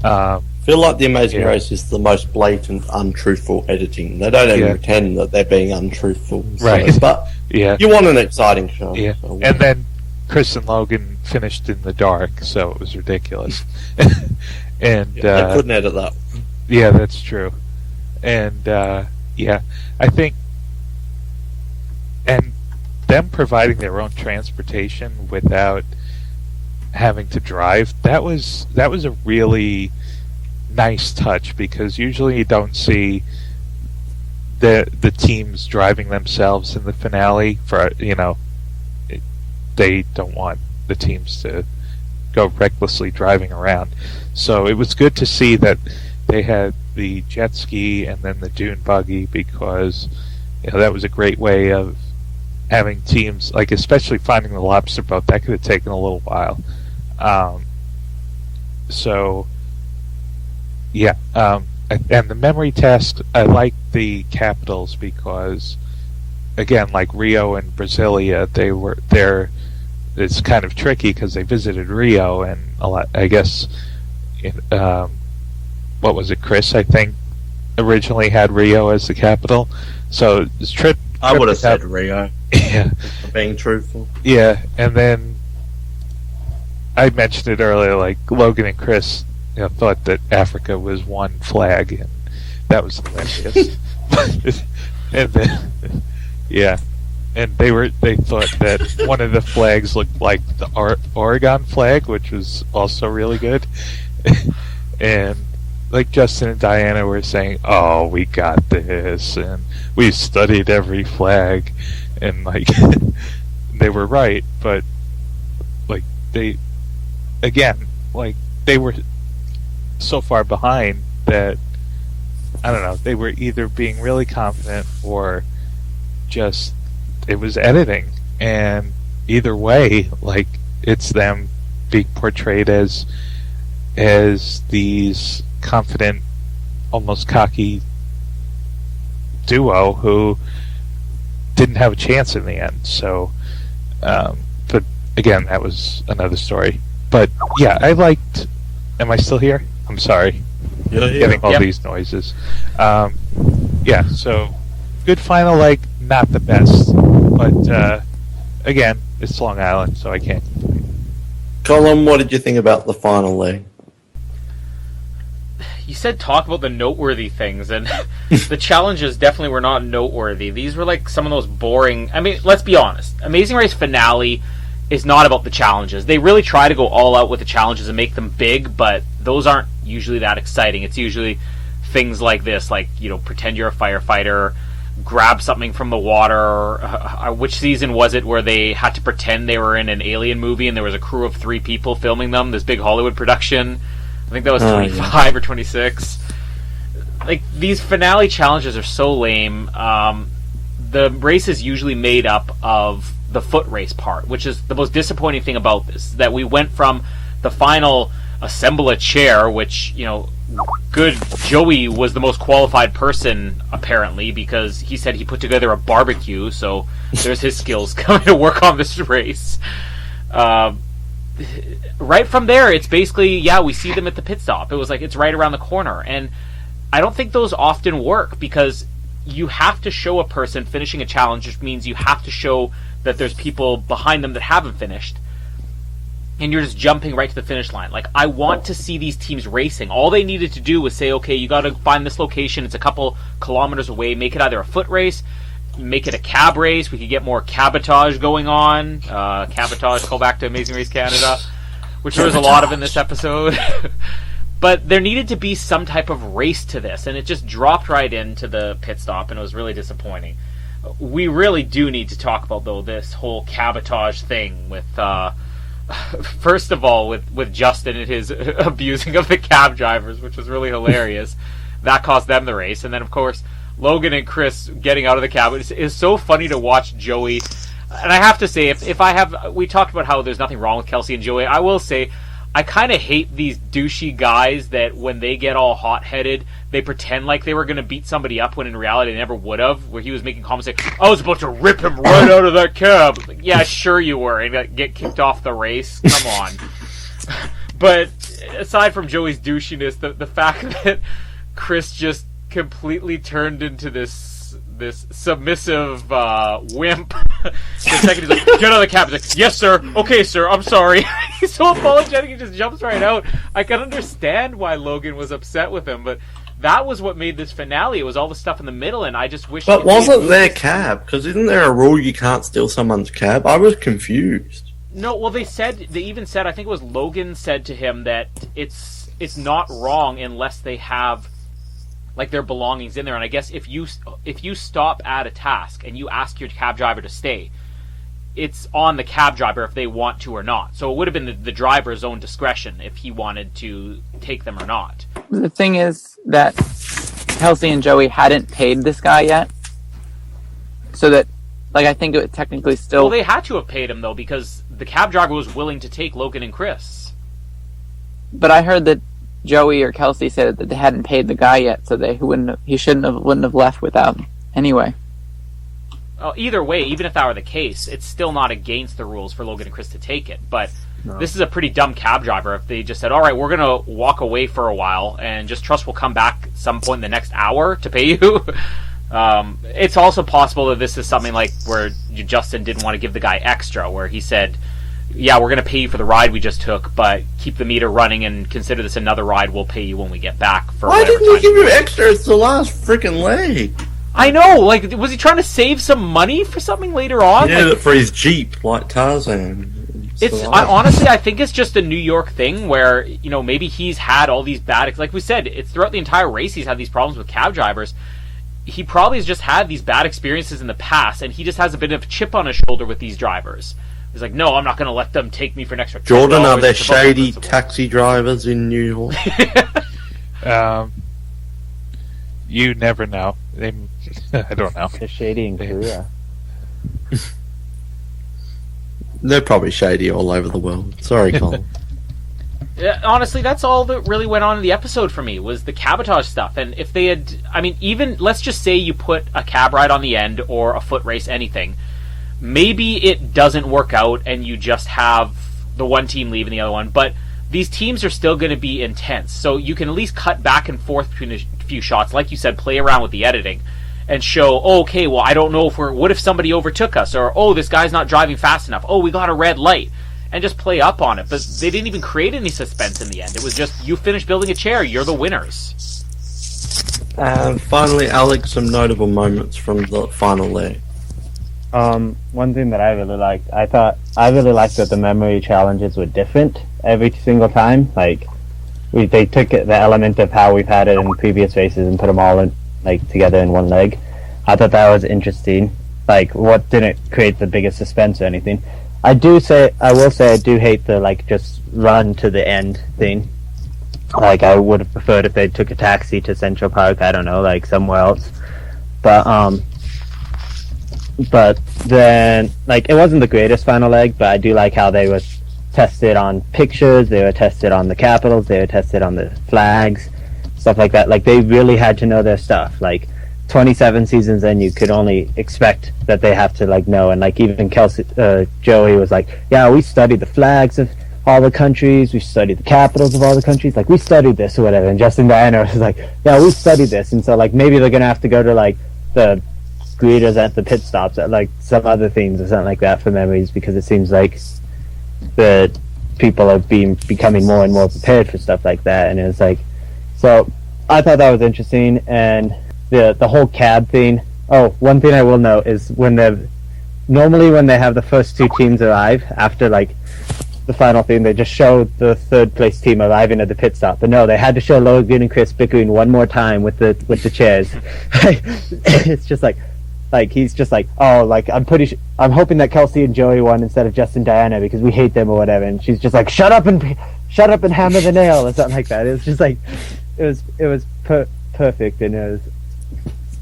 I feel like The Amazing Race is the most blatant, untruthful editing. They don't even pretend that they're being untruthful. Right. But you want an exciting show. Yeah. So. And then Chris and Logan finished in the dark, so it was ridiculous. And they couldn't edit that. Yeah, that's true. And I think, and them providing their own transportation without having to drive, that was a really nice touch, because usually you don't see the teams driving themselves in the finale. For they don't want the teams to go recklessly driving around. So it was good to see that they had the jet ski and then the dune buggy, because that was a great way of having teams, especially finding the lobster boat. That could have taken a little while. and the memory test, I like the capitals because, again, like Rio and Brasilia, it's kind of tricky because they visited Rio and a lot. I guess, what was it? Chris, I think, originally had Rio as the capital. So this trip. I would have said Rio. Yeah, being truthful. Yeah, and then I mentioned it earlier. Like Logan and Chris, thought that Africa was one flag, and that was hilarious. And then, yeah. And they thought that one of the flags looked like the Oregon flag, which was also really good. And like Justin and Diana were saying, "Oh, we got this, and we studied every flag," and like they were right, but like they were so far behind that I don't know. They were either being really confident or just. It was editing, and either way, like it's them being portrayed as these confident, almost cocky duo who didn't have a chance in the end. So, but again, that was another story. But yeah, I liked. Am I still here? I'm sorry. Yeah. Getting all these noises. Yeah. So good final leg. Not the best, but again, it's Long Island, so I can't complain. Colin, what did you think about the final leg? You said talk about the noteworthy things, and the challenges definitely were not noteworthy. These were like some of those boring. I mean, let's be honest. Amazing Race finale is not about the challenges. They really try to go all out with the challenges and make them big, but those aren't usually that exciting. It's usually things like this, like pretend you're a firefighter. Grab something from the water. Which season was it where they had to pretend they were in an alien movie and there was a crew of 3 people filming them? This big Hollywood production. I think that was 25 or 26. Like, these finale challenges are so lame. The race is usually made up of the foot race part, which is the most disappointing thing about this. That we went from the final assemble a chair, which, good Joey was the most qualified person apparently because he said he put together a barbecue, so there's his skills coming to work on this race. Right from there, it's basically we see them at the pit stop. It was like it's right around the corner, and I don't think those often work because you have to show a person finishing a challenge, which means you have to show that there's people behind them that haven't finished. And you're just jumping right to the finish line. Like, I want to see these teams racing. All they needed to do was say, okay, you got to find this location. It's a couple kilometers away. Make it either a foot race, make it a cab race. We could get more cabotage going on. Cabotage, call back to Amazing Race Canada, which there was a lot of in this episode. But there needed to be some type of race to this, and it just dropped right into the pit stop, and it was really disappointing. We really do need to talk about, though, this whole cabotage thing with... First of all, with Justin and his abusing of the cab drivers, which was really hilarious. That cost them the race. And then, of course, Logan and Chris getting out of the cab. It's so funny to watch Joey. And I have to say, we talked about how there's nothing wrong with Kelsey and Joey. I will say, I kind of hate these douchey guys that when they get all hot-headed, they pretend like they were going to beat somebody up when in reality they never would have. Where he was making comments like, I was about to rip him right out of that cab. Like, yeah, sure you were. And get kicked off the race. Come on. But aside from Joey's douchiness, the fact that Chris just completely turned into this submissive wimp. The second he's like, get out of the cab. He's like, yes, sir. Okay, sir. I'm sorry. He's so apologetic. He just jumps right out. I can understand why Logan was upset with him, but that was what made this finale. It was all the stuff in the middle, and I just wish... But wasn't their cab? Because isn't there a rule you can't steal someone's cab? I was confused. No, well, they even said, I think it was Logan said to him that it's not wrong unless they have... like their belongings in there, and I guess if you stop at a task and you ask your cab driver to stay, it's on the cab driver if they want to or not. So it would have been the driver's own discretion if he wanted to take them or not. The thing is that Kelsey and Joey hadn't paid this guy yet, so that I think it would technically still... Well, they had to have paid him though because the cab driver was willing to take Logan and Chris. But I heard that Joey or Kelsey said that they hadn't paid the guy yet, so wouldn't have left without anyway. Well, either way, even if that were the case, it's still not against the rules for Logan and Chris to take it. But this is a pretty dumb cab driver if they just said, all right, we're going to walk away for a while and just trust we'll come back at some point in the next hour to pay you. It's also possible that this is something like where Justin didn't want to give the guy extra, where he said, yeah, we're going to pay you for the ride we just took, but keep the meter running and consider this another ride we'll pay you when we get back. Why didn't he give you extra? It's the last freaking leg. I know, like, was he trying to save some money for something later on? Yeah, like, for his Jeep, like Tarzan. Honestly, I think it's just a New York thing where, maybe he's had all these bad, like we said, it's throughout the entire race he's had these problems with cab drivers. He probably has just had these bad experiences in the past, and he just has a bit of a chip on his shoulder with these drivers. He's like, no, I'm not going to let them take me for an extra $10. Jordan, are there shady taxi drivers in New York? You never know. I don't know. They're shady in Korea. They're probably shady all over the world. Sorry, Colin. Honestly, that's all that really went on in the episode for me, was the cabotage stuff. And if they had, even, let's just say you put a cab ride on the end, or a foot race, anything. Maybe it doesn't work out and you just have the one team leave and the other one, but these teams are still going to be intense. So you can at least cut back and forth between a few shots. Like you said, play around with the editing and show, okay, well, I don't know what if somebody overtook us? Or, this guy's not driving fast enough. We got a red light. And just play up on it. But they didn't even create any suspense in the end. It was just, you finished building a chair, you're the winners. And finally, Alex, some notable moments from the final leg. One thing that I really liked, I really liked that the memory challenges were different every single time. Like, they took the element of how we've had it in previous races and put them all in, together in one leg. I thought that was interesting. What didn't create the biggest suspense or anything. I will say I do hate the just run to the end thing. I would have preferred if they took a taxi to Central Park, I don't know, somewhere else. But then, it wasn't the greatest final leg, but I do like how they were tested on pictures, they were tested on the capitals, they were tested on the flags, stuff like that. They really had to know their stuff. 27 seasons in, you could only expect that they have to know, and even Joey was yeah, we studied the flags of all the countries, we studied the capitals of all the countries, we studied this or whatever. And Justin Diana was yeah, we studied this. And so maybe they're gonna have to go to the greeters at the pit stops at some other things or something like that for memories, because it seems the people are becoming more and more prepared for stuff like that. And it was so I thought that was interesting. And the whole cab thing. Oh, one thing I will note is when they have the first two teams arrive after the final thing, they just show the third place team arriving at the pit stop. But no, they had to show Logan and Chris bickering one more time with the chairs. It's just he's just I'm hoping that Kelsey and Joey won instead of Justin Diana because we hate them or whatever. And she's just shut up and hammer the nail or something like that. It was just it was perfect. And it was.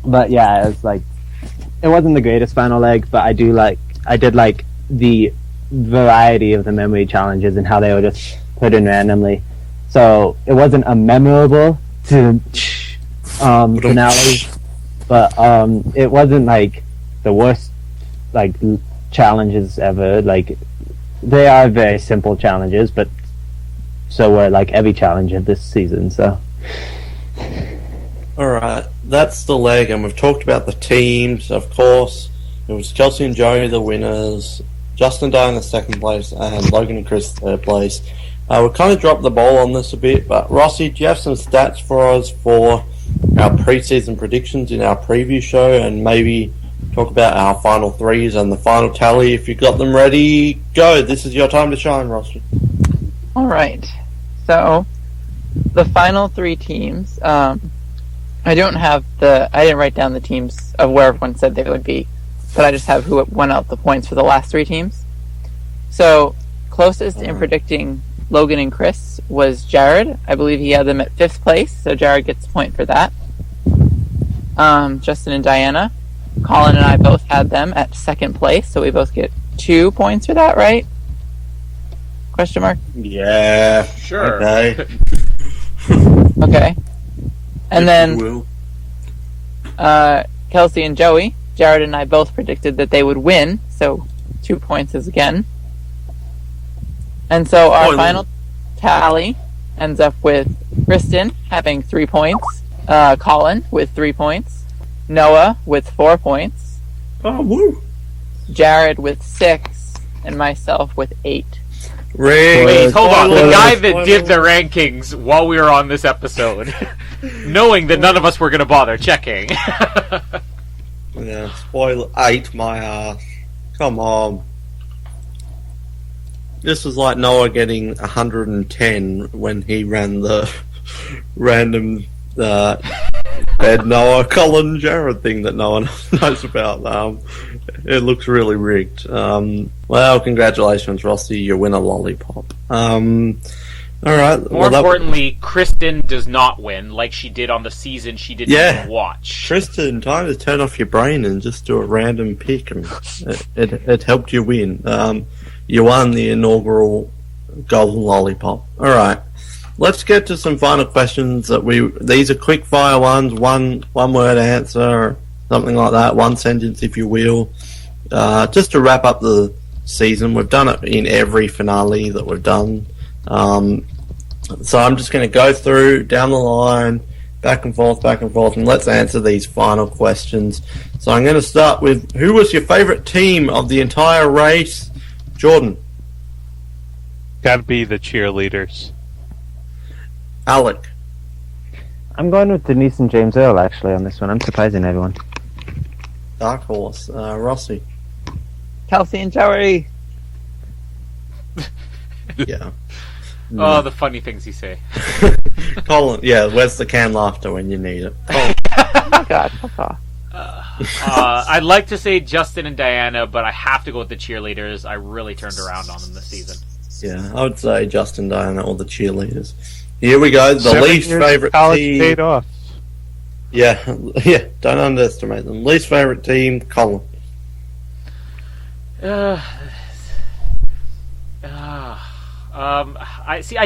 But yeah, it was it wasn't the greatest final leg, but I did like the variety of the memory challenges and how they were just put in randomly. So it wasn't a memorable finale, but it wasn't the worst challenges ever. They are very simple challenges, but so were every challenge of this season. So. Alright, that's the leg, and we've talked about the teams, of course. It was Chelsea and Joey the winners, Justin Diana second place, and Logan and Chris third place. We kind of dropped the ball on this a bit, but Rossi, do you have some stats for us for our pre-season predictions in our preview show, and maybe talk about our final threes and the final tally? If you've got them ready, go. This is your time to shine, Rossi. Alright, so the final three teams, I didn't write down the teams of where everyone said they would be, but I just have who won out the points for the last three teams. So, closest in predicting Logan and Chris was Jared. I believe he had them at 5th place, so Jared gets a point for that. Justin and Diana. Colin and I both had them at 2nd place, so we both get 2 points for that, right? Question mark? Yeah. Sure. Okay. Okay. And If then you will. Kelsey and Joey, Jared and I both predicted that they would win, so 2 points is again. And so our final tally ends up with Kristen having 3 points, Colin with 3 points, Noah with 4 points, Oh, woo. Jared with 6, and myself with 8. Wait, hold on. The Spoiler, guy that spoiler. did the rankings while we were on this episode, knowing that none of us were going to bother checking. Yeah, spoiler 8, my ass. Come on. This was like Noah getting 110 when he ran the random Ed, Noah, Colin, Jared thing that no one knows about. It looks really rigged. Well, congratulations, Rossi. You win a lollipop. Alright. More importantly, Kristen does not win like she did on the season she didn't even watch. Tristan, time to turn off your brain and just do a random pick, and it helped you win. You won the inaugural golden lollipop. Alright. Let's get to some final questions these are quick fire ones, one word answer, something like that, one sentence if you will. Just to wrap up the season. We've done it in every finale that we've done. So I'm just going to go through down the line, back and forth, and let's answer these final questions. So I'm going to start with, who was your favourite team of the entire race? Jordan. Gotta be the cheerleaders. Alec. I'm going with Denise and James Earl, actually, on this one. I'm surprising everyone. Dark Horse. Rossi. Kelsey and Joey. Yeah. Oh, the funny things you say. Colin. Yeah, where's the canned laughter when you need it? Colin. Oh my god, fuck off. I'd like to say Justin and Diana, but I have to go with the cheerleaders. I really turned around on them this season. Yeah, I would say Justin, Diana, or the cheerleaders. Here we go. The 7 least years favourite college team. paid off. Yeah, don't underestimate them. Least favourite team, Colin. I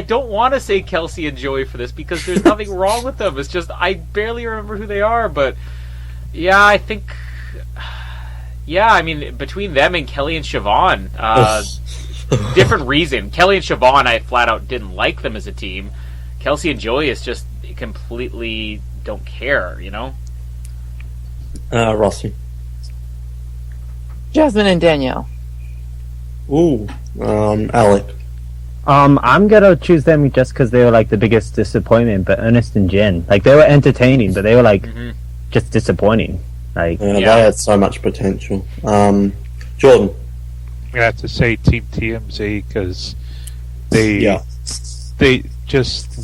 don't want to say Kelsey and Joey for this because there's nothing wrong with them. It's just I barely remember who they are, but yeah, I think, I mean, between them and Kelly and Siobhan, different reason. Kelly and Siobhan, I flat out didn't like them as a team. Kelsey and Joey is just completely don't care, you know? Rossi. Jasmine and Danielle. Ooh, Alec. I'm gonna choose them just because they were like the biggest disappointment. But Ernest and Jen, like they were entertaining, but they were like just disappointing. Like They had so much potential. Jordan. I'm gonna have to say Team TMZ because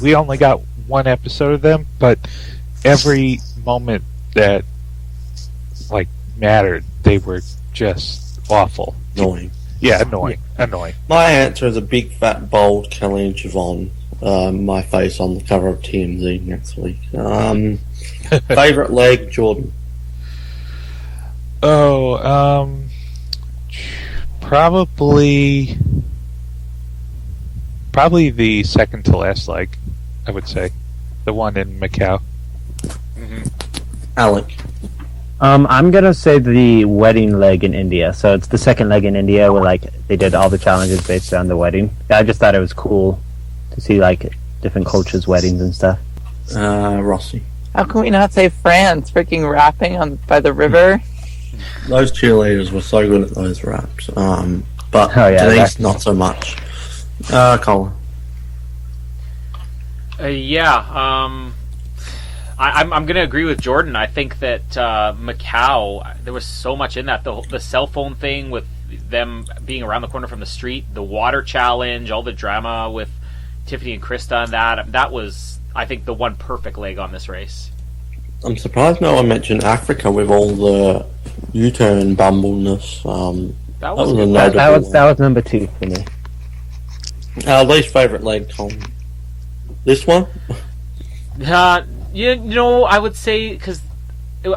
we only got one episode of them, but every moment that like mattered, they were just awful. Annoying. Yeah, annoying. My answer is a big, fat, bold Kelly and Siobhan. My face on the cover of TMZ next week. Favourite leg, Jordan. Probably the second to last leg, I would say. The one in Macau. Alec. I'm gonna say the wedding leg in India. So it's the second leg in India where like they did all the challenges based on the wedding. I just thought it was cool to see like different cultures' weddings and stuff. Rossi. How can we not say France? Freaking rapping by the river. Those cheerleaders were so good at those raps. But Denise, not so much. Colin. I'm going to agree with Jordan. I think that Macau, there was so much in that. The cell phone thing with them being around the corner from the street, the water challenge, all the drama with Tiffany and Krista and that was, I think, the one perfect leg on this race. I'm surprised no one mentioned Africa with all the U-turn bumbleness. That was number 2 for me. Least favourite leg, Colin. This one? You know, I would say, because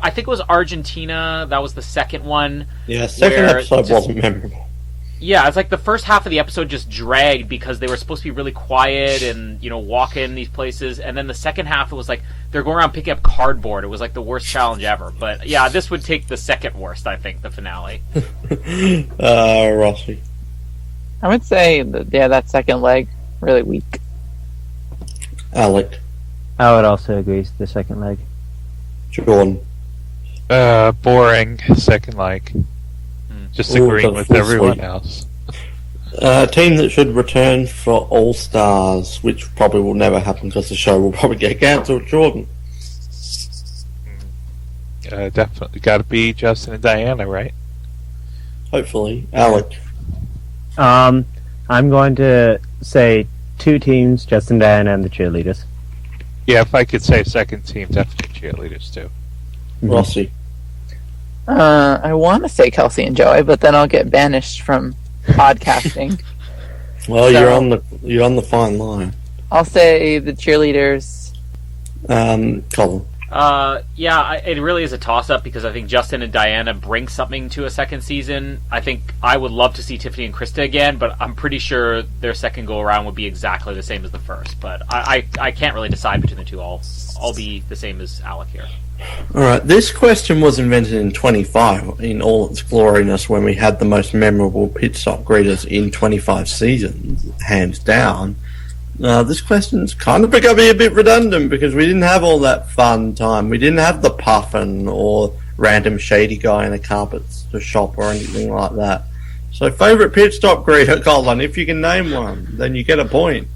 I think it was Argentina. That was the second one. Yeah, second episode wasn't memorable. Yeah, it's like the first half of the episode just dragged because they were supposed to be really quiet and, walk in these places. And then the second half, it was like they're going around picking up cardboard. It was like the worst challenge ever. But yeah, this would take the second worst, I think, the finale. Rossi. I would say that second leg really weak. Alec. I would also agree. The second leg. Jordan. Boring second leg. Just agreeing with everyone else. Team that should return for All Stars, which probably will never happen because the show will probably get cancelled. Jordan. Definitely got to be Justin and Diana, right? Hopefully. Alec. I'm going to say 2 teams: Justin, Diana, and the cheerleaders. Yeah, if I could say second team, definitely cheerleaders too. Rossi. I want to say Kelsey and Joey, but then I'll get banished from podcasting. Well, So- you're on the fine line. I'll say the cheerleaders. Colin. It really is a toss-up because I think Justin and Diana bring something to a second season. I think I would love to see Tiffany and Krista again, but I'm pretty sure their second go-around would be exactly the same as the first. But I can't really decide between the two. I'll be the same as Alec here. Alright, this question was invented in 25 in all its gloriness when we had the most memorable pit stop greeters in 25 seasons, hands down. This question's kind of becoming a bit redundant because we didn't have all that fun time. We didn't have the puffin or random shady guy in a carpets to shop or anything like that. So favourite pit stop greeter, Colin, if you can name one, then you get a point.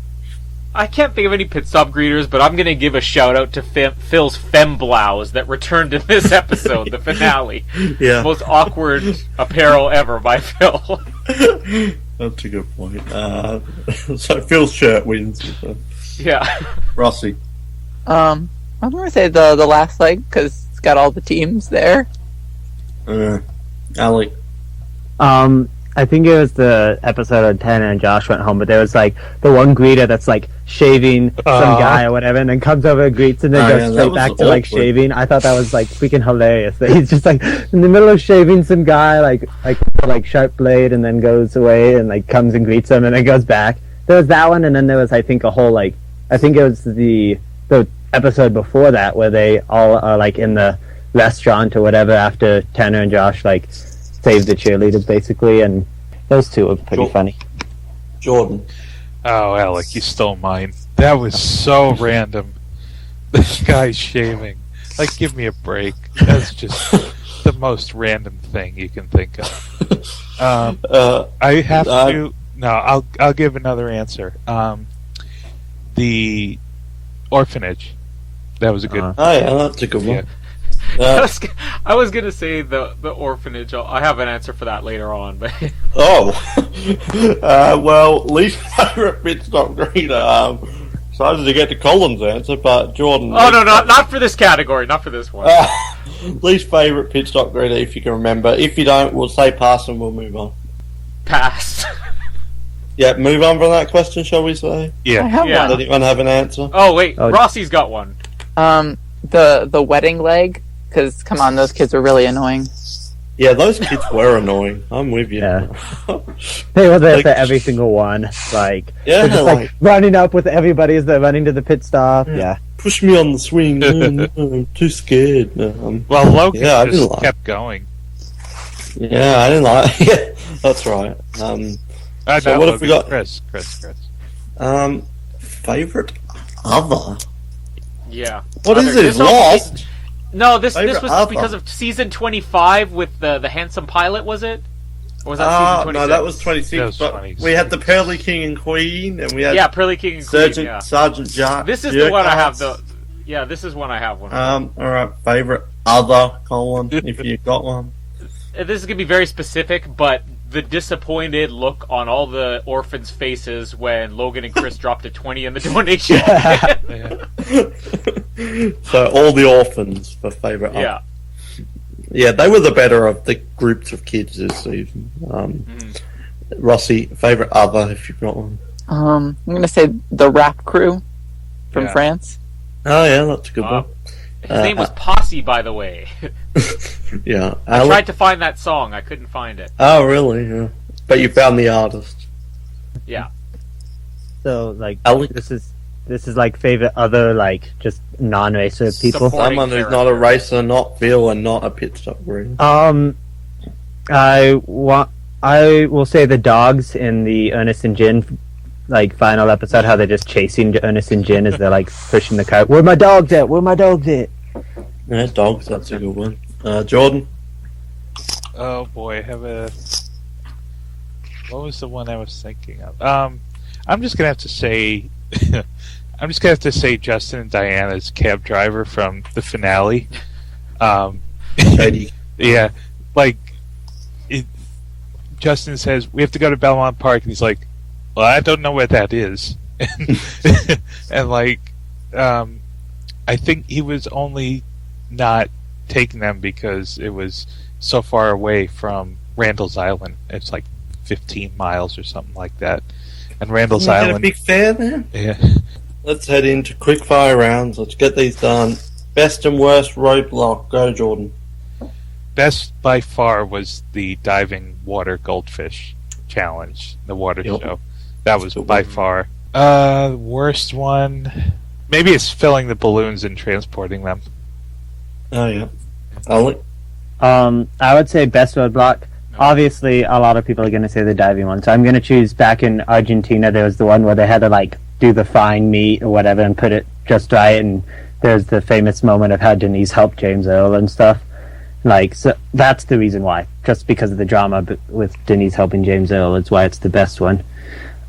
I can't think of any pit stop greeters, but I'm going to give a shout out to Phil's femblouse that returned in this episode, the finale. Yeah. Most awkward apparel ever by Phil. That's a good point. So Phil's shirt wins. Yeah. Rossi. I'm going to say the last leg because it's got all the teams there. Alec. I think it was the episode of 10 and Josh went home, but there was like the one greeter that's like shaving some guy or whatever, and then comes over and greets and then goes straight back to like shaving. I thought that was like freaking hilarious. That he's just like in the middle of shaving some guy, like sharp blade, and then goes away and like comes and greets him and then goes back. There was that one, and then there was I think a whole I think it was the episode before that where they all are like in the restaurant or whatever after Tanner and Josh like save the cheerleaders basically, and those two are pretty funny. Jordan. Oh, Alec, you stole mine. That was so random. This guy's shaving. Like, give me a break. That's just the most random thing you can think of. I have to. No, I'll give another answer. The orphanage. That was a good. Oh yeah, that's a good one. Yeah. I was gonna say the orphanage. I have an answer for that later on, but Well, least favourite pit stop greeter. Excited to get to Colin's answer, but Jordan. oh no, not for this category, not for this one. Least favourite pit stop greeter, if you can remember. If you don't, we'll say pass and we'll move on. Pass. Yeah, move on from that question, shall we say? I Yeah. have Yeah. Does anyone have an answer? Oh wait, Oh. Rossi's got one. one. The wedding leg because come on, those kids were really annoying. Yeah, those kids were annoying. I'm with you. Yeah. They were there Like- for every single one. Like, Yeah, they're just like running up with everybody as they're running to the pit stop. Yeah. Push me on the swing. Oh, no, I'm too scared. No, Well, Logan Yeah, I didn't just like- kept going. yeah, I didn't like. Yeah, that's right. So No, what have we Logan, got? Chris. Favorite other. Yeah. What is Other- this? there's no- Lost? No, this Favorite was other. because of season 25 with the handsome pilot. Was it? Or was that season 26? No, that was 26. That was but 26. we had the Pearly King and Queen, and we had Yeah, Pearly King and Queen. Yeah. Sergeant Jack. This is the one I have. Yeah, this is one I have. One. All right. Favorite other, Colin, if you got one. This is gonna be very specific, but the disappointed look on all the orphans' faces when Logan and Chris dropped a 20 in the donation. Yeah. So all the orphans for favorite. Yeah. Yeah, they were the better of the groups of kids this season. Rossi, favorite other, if you've got one. I'm gonna say the rap crew from Yeah. France. Oh yeah, that's a good one. His name was Posse, by the way. Yeah, I tried to find that song. I couldn't find it. Oh really? Yeah. But you found the artist. Yeah. So like Alex? this is like favorite other like just non-racer people. Support- Someone who's not a racer, not Phil, and not a pit stop green. I will say the dogs in the Ernest and Jin like final episode, how they're just chasing Ernest and Jin as they're like pushing the car. Where my dogs at? Where my dogs at? Yeah, dogs, that's a good one. Jordan? Oh boy, I have a. What was the one I was thinking of? I'm just gonna have to say, Justin and Diana's cab driver from the finale. Katie. Yeah, like Justin says we have to go to Belmont Park, and he's like, "Well, I don't know where that is," and like, I think he was only not taking them because it was so far away from Randall's Island. It's like 15 miles or something like that. And Randall's Can we get Island. a big fair then? Yeah. Let's head into quick fire rounds. Let's get these done. Best and worst roadblock. Go, Jordan. Best by far was the diving water goldfish challenge, the water Yep. show. That was Good by one. far. Worst one. Maybe it's filling the balloons and transporting them. Oh, yeah. Alec? I would say best roadblock. Obviously, a lot of people are going to say the diving one, so I'm going to choose back in Argentina. There was the one where they had to like do the fine meat or whatever and put it just right, and there's the famous moment of how Denise helped James Earl and stuff. Like, so that's the reason why, just because of the drama with Denise helping James Earl. It's why it's the best one.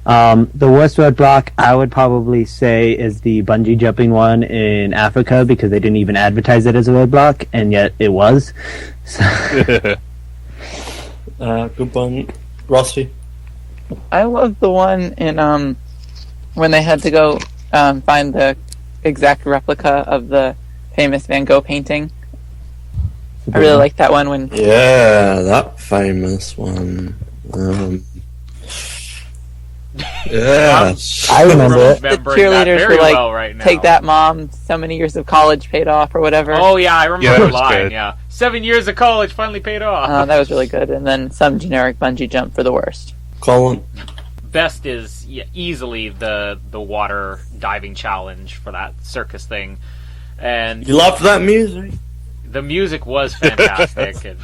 The worst roadblock I would probably say is the bungee jumping one in Africa, because they didn't even advertise it as a roadblock, and yet it was. So, Good one. Rossi? I love the one in when they had to go find the exact replica of the famous Van Gogh painting. I really like that one when Yeah, that famous one. Yes. I remember it. the Remembering that cheerleaders very were like, well right now. "Take that, mom! So many years of college paid off, or whatever." Oh yeah, I remember Yeah, that the was line. good. Yeah, 7 years of college finally paid off. That was really good. And then some generic bungee jump for the worst. Colin? Best is easily the water diving challenge for that circus thing, and You loved that music? the music was fantastic. And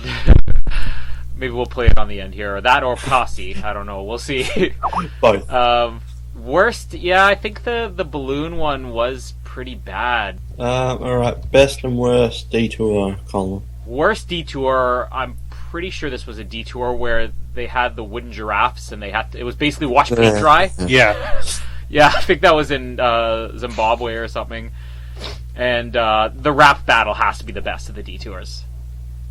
maybe we'll play it on the end here, or that, or Posse. I don't know. We'll see. Both. Worst, yeah, I think the balloon one was pretty bad. Alright, best and worst detour, Colin. Worst detour, I'm pretty sure this was a detour where they had the wooden giraffes and it was basically wash paint dry. Yeah. Yeah, I think that was in Zimbabwe or something. And the rap battle has to be the best of the detours.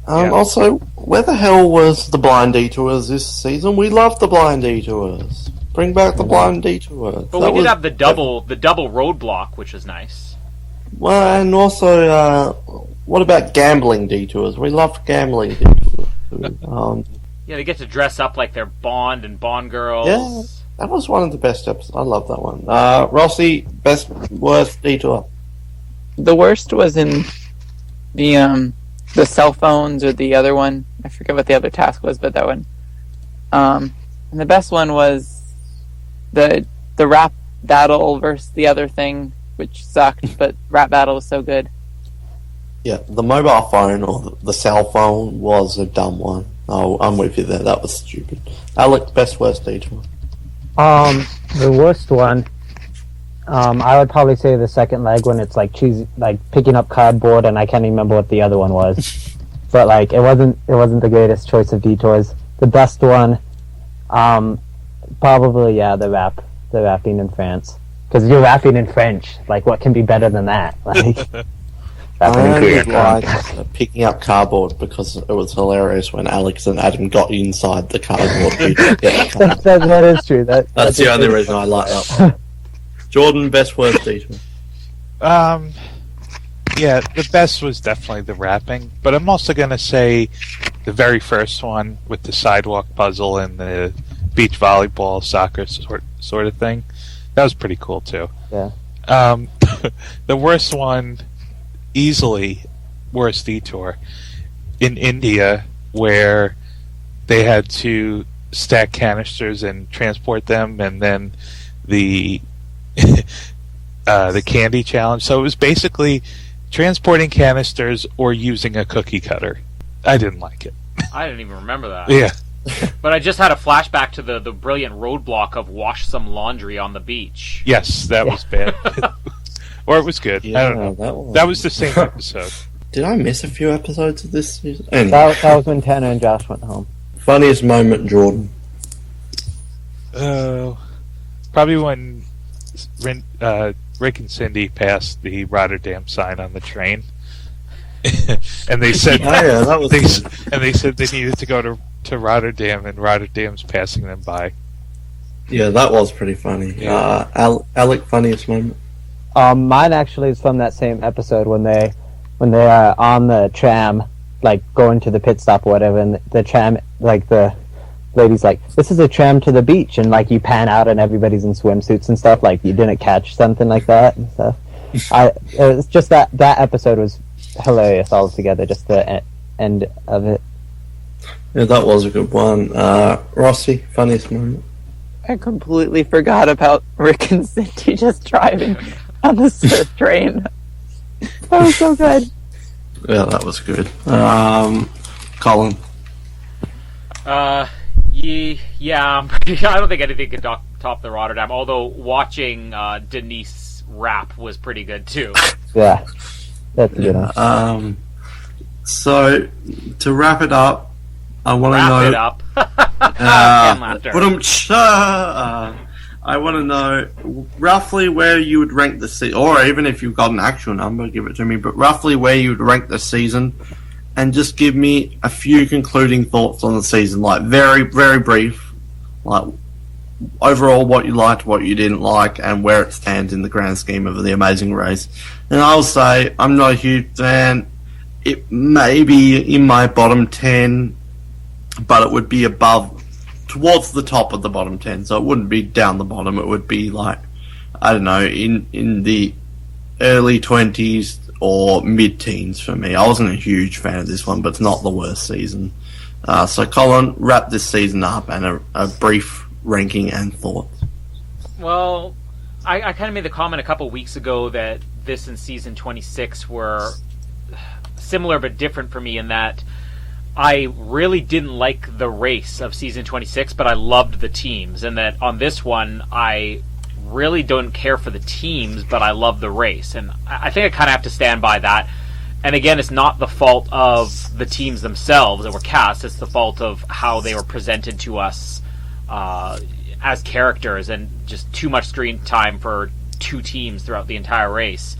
Yeah. Also, where the hell was the blind detours this season? We love the blind detours. Bring back the blind detours. But we did have the double roadblock, which was nice. Well, and also, what about gambling detours? We love gambling detours. Yeah, they get to dress up like they're Bond and Bond girls. Yeah. That was one of the best episodes. I love that one. Rossi, best, worst detour. The worst was in the cell phones, or the other one. I forget what the other task was, but that one. And the best one was the rap battle versus the other thing, which sucked, but rap battle was so good. Yeah, the mobile phone or the cell phone was a dumb one. Oh, I'm with you there. That was stupid. Alec, best, worst detour. The worst one, I would probably say the second leg when it's like picking up cardboard, and I can't even remember what the other one was. But like it wasn't the greatest choice of detours. The best one, probably the rapping in France, because you're rapping in French. Like, what can be better than that? Like, rapping in I Korean. liked picking up cardboard because it was hilarious when Alex and Adam got inside the cardboard. That is true. That's the only reason I like that one. Jordan, best, worst detour. Yeah, the best was definitely the rapping, but I'm also going to say the very first one with the sidewalk puzzle and the beach volleyball soccer sort of thing. That was pretty cool too. Yeah. The worst one, easily worst detour, in India, where they had to stack canisters and transport them, and then the the candy challenge. So it was basically transporting canisters or using a cookie cutter. I didn't like it. I didn't even remember that. Yeah. But I just had a flashback to the brilliant roadblock of wash some laundry on the beach. Yes, that was bad. Or it was good. I don't know. That was the same episode. Did I miss a few episodes of this season? Anyway. That was when Tanner and Josh went home. Funniest moment, Jordan. Probably when Rick and Cindy passed the Rotterdam sign on the train, and they said, that was they said they needed to go to Rotterdam, and Rotterdam's passing them by. Yeah, that was pretty funny. Yeah. Alec, funniest moment. Mine actually is from that same episode when they are on the tram, like going to the pit stop or whatever, and the tram, like the lady's like, "This is a tram to the beach," and like you pan out and everybody's in swimsuits and stuff. Like you didn't catch something like that and stuff. It was just that episode was hilarious altogether. Just the end of it. Yeah, that was a good one. Rossi, funniest moment. I completely forgot about Rick and Cindy just driving on the surf train. That was so good. Yeah, that was good. Colin. Yeah, I don't think anything could top the Rotterdam, although watching Denise rap was pretty good too. Yeah, that's a good one. So, to wrap it up, I want to know... Wrap it up. I want to know roughly where you would rank the season, or even if you've got an actual number, give it to me, but roughly where you would rank the season, and just give me a few concluding thoughts on the season, like very, very brief, like overall what you liked, what you didn't like, and where it stands in the grand scheme of the Amazing Race. And I'll say, I'm not a huge fan. It may be in my bottom 10, but it would be towards the top of the bottom 10, so it wouldn't be down the bottom. It would be like, I don't know, in the early 20s or mid-teens for me. I wasn't a huge fan of this one, but it's not the worst season. So Colin, wrap this season up and a brief ranking and thoughts. Well, I kind of made the comment a couple weeks ago that this and season 26 were similar but different for me in that I really didn't like the race of season 26, but I loved the teams, and that on this one I really don't care for the teams, but I love the race, and I think I kind of have to stand by that. And again, it's not the fault of the teams themselves that were cast, it's the fault of how they were presented to us as characters, and just too much screen time for two teams throughout the entire race.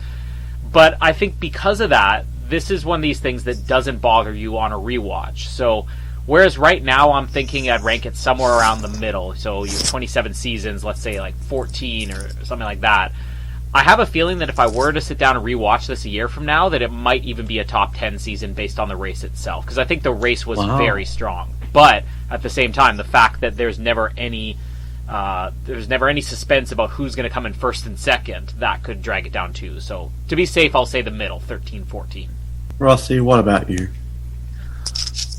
But I think because of that, this is one of these things that doesn't bother you on a rewatch. So, whereas right now I'm thinking I'd rank it somewhere around the middle. So, you have 27 seasons, let's say like 14 or something like that. I have a feeling that if I were to sit down and rewatch this a year from now, that it might even be a top 10 season based on the race itself. Because I think the race was very strong. But, at the same time, the fact that there's never any suspense about who's going to come in first and second, that could drag it down too. So, to be safe, I'll say the middle, 13, 14. Rossi, what about you?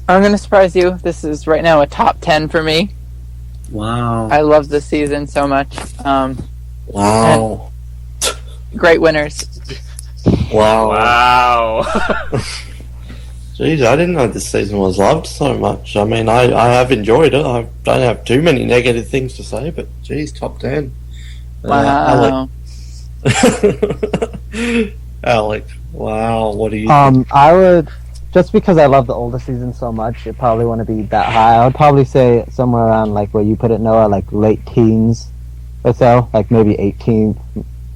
I'm going to surprise you. This is right now a top 10 for me. Wow. I love this season so much. Wow. Great winners. Wow. Jeez, I didn't know this season was loved so much. I mean, I have enjoyed it. I don't have too many negative things to say, but geez, top 10. Wow. Alec, wow, what do you I would, just because I love the older season so much, it probably want to be that high. I would probably say somewhere around like where you put it, Noah, like late teens or so, like maybe 18th,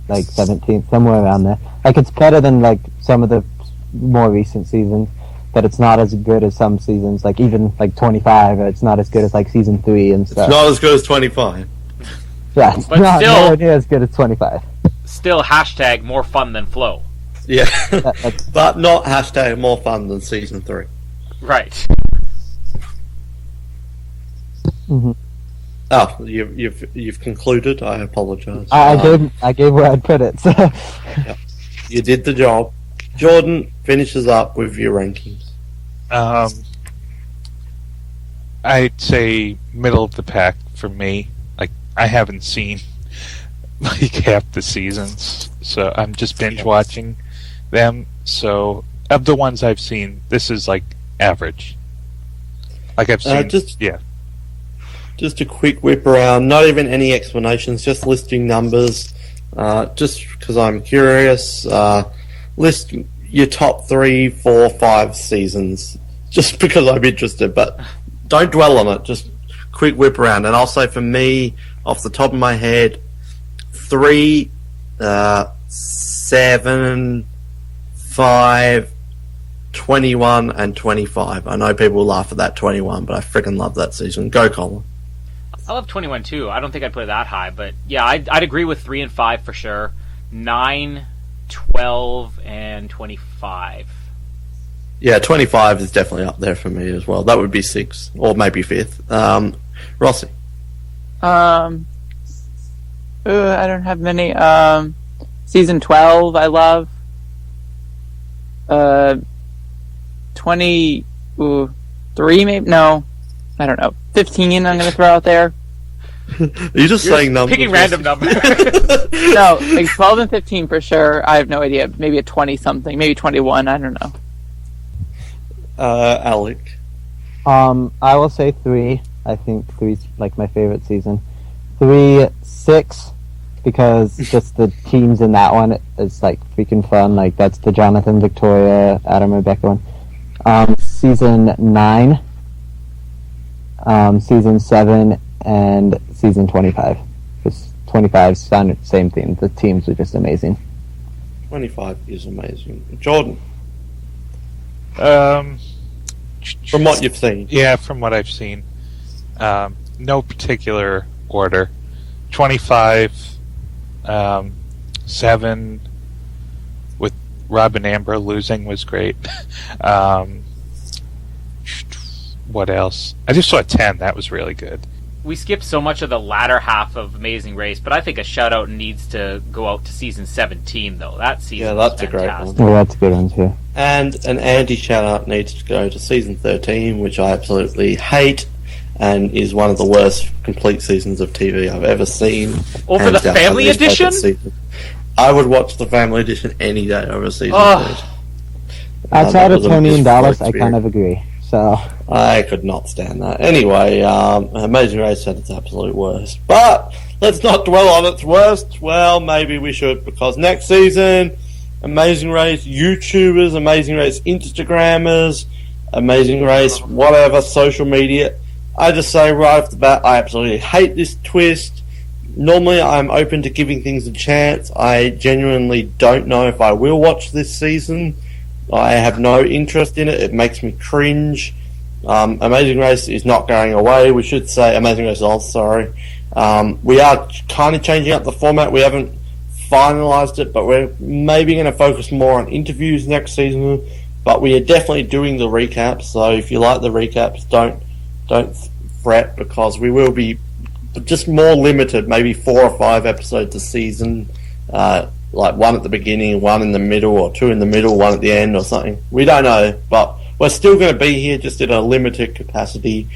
like 17th, somewhere around there. Like it's better than like some of the more recent seasons, but it's not as good as some seasons, like even like 25, or it's not as good as like season 3 and stuff. It's not as good as 25. Yeah, it's But not still- nowhere near as good as 25. Still, hashtag more fun than flow. Yeah, That's- but not hashtag more fun than season 3. Right. Mhm. Oh, you've concluded. I apologise. I gave where I'd put it. So. You did the job. Jordan finishes up with your rankings. I I'd say middle of the pack for me. Like, I haven't seen like half the seasons, so I'm just binge watching them. So of the ones I've seen, this is like average. Like I've seen, Just a quick whip around, not even any explanations, just listing numbers. Just because I'm curious, list your top 3, 4, 5 seasons. Just because I'm interested, but don't dwell on it. Just quick whip around. And I'll say for me, off the top of my head, 3, 7, 5, 21, and 25. I know people laugh at that 21, but I freaking love that season. Go, Colin. I love 21 too. I don't think I'd put it that high, but yeah, I'd agree with 3 and 5 for sure. 9, 12, and 25. Yeah, 25 is definitely up there for me as well. That would be 6, or maybe 5th. Rossi. I don't have many. Season 12, I love. 23, maybe? No. I don't know. 15, I'm going to throw out there. Are you just saying numbers? Picking random numbers. No, like 12 and 15 for sure. I have no idea. Maybe a 20-something. Maybe 21. I don't know. Alec. I will say 3. I think 3's like my favorite season. 3, 6, because just the teams in that one is like freaking fun. Like that's the Jonathan, Victoria, Adam, Rebecca one. Season 9, season 7, and season 25. Because 25 sounded same thing. The teams are just amazing. 25 is amazing. Jordan. From what you've seen. Yeah, from what I've seen. No particular order. 25, 7, with Rob and Amber losing was great. What else? I just saw 10. That was really good. We skipped so much of the latter half of Amazing Race, but I think a shout out needs to go out to season 17 though. That season that's was a great fantastic. one. Oh, that's a good one too. And an Andy shout out needs to go to season 13, which I absolutely hate, and is one of the worst complete seasons of TV I've ever seen. Oh, for the family edition? I would watch the family edition any day over season 13. Outside of Tony and Dallas, I kind of agree. So I could not stand that. Anyway, Amazing Race had its absolute worst. But let's not dwell on its worst. Well, maybe we should, because next season, Amazing Race YouTubers, Amazing Race Instagrammers, Amazing Race whatever, social media. I just say right off the bat, I absolutely hate this twist. Normally, I'm open to giving things a chance. I genuinely don't know if I will watch this season. I have no interest in it. It makes me cringe. Amazing Race is not going away. We should say Amazing Race is on, sorry. We are kind of changing up the format. We haven't finalised it, but we're maybe going to focus more on interviews next season. But we are definitely doing the recaps, so if you like the recaps, don't fret, because we will be just more limited, maybe 4 or 5 episodes a season. Like 1 at the beginning, 1 in the middle, or 2 in the middle, 1 at the end, or something. We don't know, but we're still going to be here, just in a limited capacity.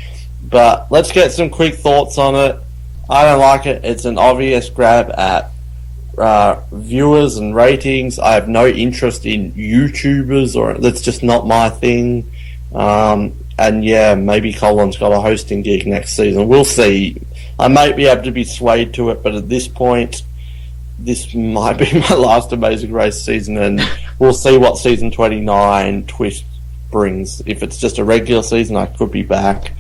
But let's get some quick thoughts on it. I don't like it. It's an obvious grab at viewers and ratings. I have no interest in YouTubers, or that's just not my thing. And yeah, maybe Colin's got a hosting gig next season. We'll see. I might be able to be swayed to it, but at this point, this might be my last Amazing Race season, and we'll see what season 29 twist brings. If it's just a regular season, I could be back.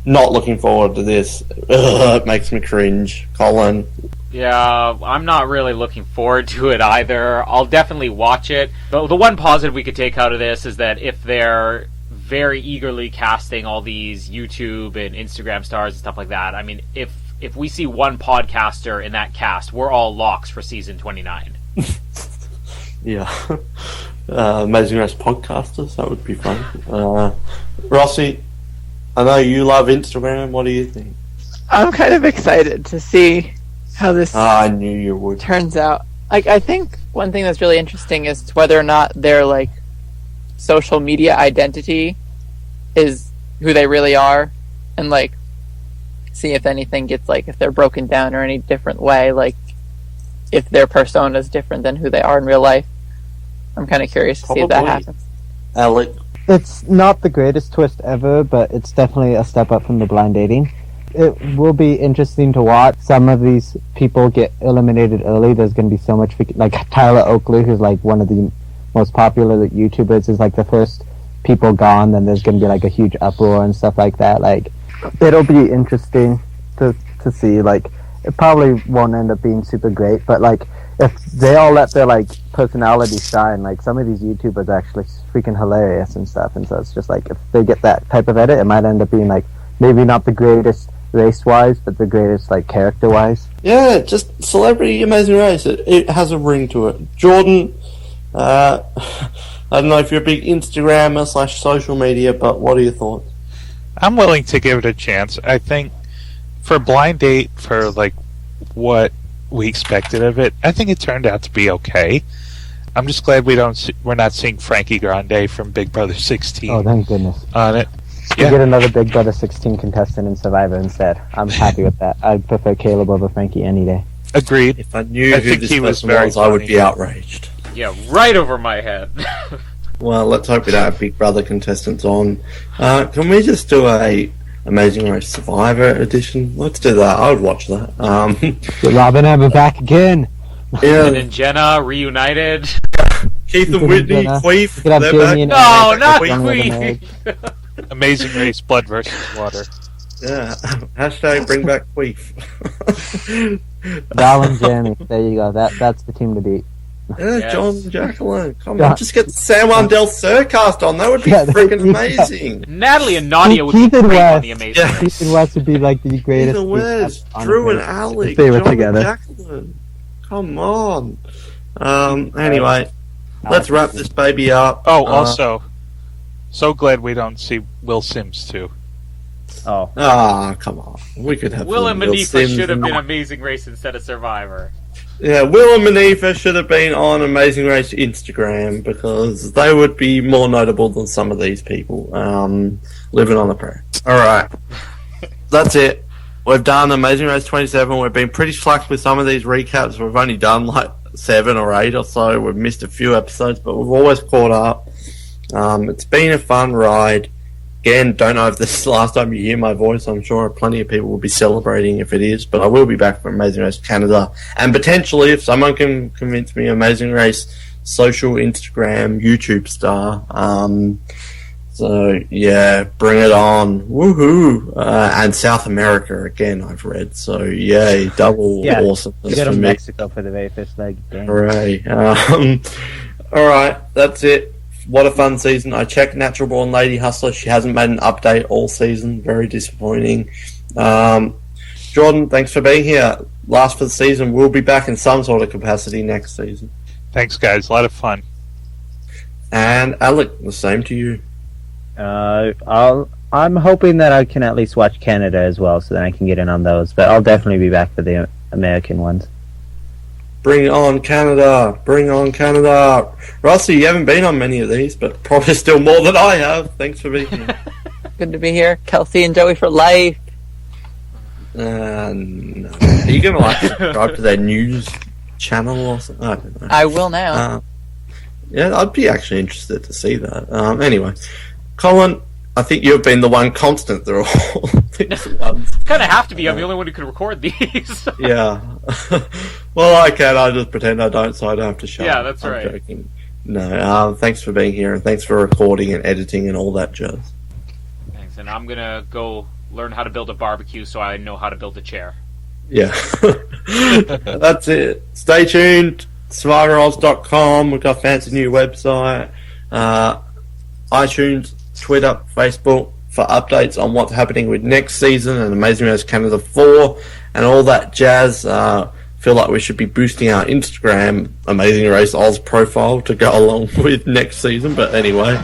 Not looking forward to this. It makes me cringe. Colin? Yeah, I'm not really looking forward to it either. I'll definitely watch it. But the one positive we could take out of this is that if they're very eagerly casting all these YouTube and Instagram stars and stuff like that, I mean, if we see one podcaster in that cast, we're all locks for season 29. Yeah. Amazing Race podcasters, that would be fun. Rossi, I know you love Instagram. What do you think? I'm kind of excited to see how this I knew you would. turns out. Like, I think one thing that's really interesting is whether or not their social media identity is who they really are. and like see if anything gets like if they're broken down or any different way, like if their persona is different than who they are in real life. I'm kind of curious to see if that Probably. happens. Alec. It's not the greatest twist ever, but it's definitely a step up from the blind dating. It will be interesting to watch. Some of these people get eliminated early. There's going to be so much, like Tyler Oakley, who's like one of the most popular YouTubers, is like the first people gone. Then there's going to be like a huge uproar and stuff like that. Like, it'll be interesting to see. Like, it probably won't end up being super great, but like if they all let their like personality shine, like some of these YouTubers are actually freaking hilarious and stuff. And so it's just like if they get that type of edit, it might end up being like maybe not the greatest race-wise, but the greatest like character-wise. Yeah, just Celebrity Amazing Race. It has a ring to it. Jordan, I don't know if you're a big Instagrammer / social media, but what are your thoughts? I'm willing to give it a chance. I think for Blind Date, for like what we expected of it, I think it turned out to be okay. I'm just glad we're not seeing Frankie Grande from Big Brother 16 Oh, thank goodness. on it. We Yeah. get another Big Brother 16 contestant in Survivor instead. I'm happy with that. I'd prefer Caleb over Frankie any day. Agreed. If I knew I who think this he was person very was, I would funny. be outraged. Yeah, right over my head. Well, let's hope we don't have Big Brother contestants on. Can we just do a Amazing Race Survivor edition? Let's do that. I would watch that. Get Robin Amber back again. And Yeah, then Jenna reunited. Keith and Ethan Whitney, Jenna. Queef, Get up they're Jamie back. and No, not Queef. Queen. Amazing Race, Blood versus Water. Yeah, hashtag bring back Queef. Val and Jeremy. There you go. That's the team to beat. Yeah, Yes. John and Jacqueline. Come Yeah. on, just get Sam Wandel Sircast on. That would be Yeah, freaking yeah. amazing. Natalie and Nadia would be Keith and great on Wes. the Amazing Yeah. Race. Ethan West would be like the greatest. Ethan Wes, team on Drew and earth Alec, if they were John together. and Jacqueline. Come on. Anyway, let's wrap this baby up. Oh, also, so glad we don't see Will Sims too. Oh, Come on. We could have Will and Will Manifa Sims should have been and- Amazing Race instead of Survivor. Yeah, Will and Manifa should have been on Amazing Race Instagram because they would be more notable than some of these people living on the prairie. Alright. That's it. We've done Amazing Race 27. We've been pretty slack with some of these recaps. We've only done like 7 or 8 or so. We've missed a few episodes, but we've always caught up. It's been a fun ride. Again, don't know if this is the last time you hear my voice. I'm sure plenty of people will be celebrating if it is, but I will be back for Amazing Race Canada. And potentially, if someone can convince me, Amazing Race social, Instagram, YouTube star. So, yeah, bring it on. Woohoo! And South America, again, I've read. So, yay, double Yeah. awesomeness you go to for me. Mexico for the very first leg. Dang. Hooray. Alright, that's it. What a fun season. I checked Natural Born Lady Hustler. She hasn't made an update all season. Very disappointing. Jordan, thanks for being here. Last for the season. We'll be back in some sort of capacity next season. Thanks, guys. A lot of fun. And Alec, the same to you. I'm hoping that I can at least watch Canada as well, so that I can get in on those. But I'll definitely be back for the American ones. Bring on Canada. Bring on Canada. Rossi, you haven't been on many of these, but probably still more than I have. Thanks for being here. Good to be here. Kelsey and Joey for life. No. Are you going to like subscribe to their news channel or something? I don't know. I will now. Yeah, I'd be actually interested to see that. Anyway, Colin, I think you've been the one constant through all these ones. Kind of have to be. I'm the only one who can record these. Yeah. Well, I can. I just pretend I don't, so I don't have to show. Yeah, that's I'm right. Joking. No. Thanks for being here, and thanks for recording and editing and all that jazz. Thanks, and I'm gonna go learn how to build a barbecue so I know how to build a chair. Yeah. That's it. Stay tuned. SurvivorOz.com. We've got a fancy new website. iTunes, Twitter, Facebook for updates on what's happening with next season and Amazing Race Canada 4 and all that jazz. Feel like we should be boosting our Instagram Amazing Race Oz profile to go along with next season. But anyway,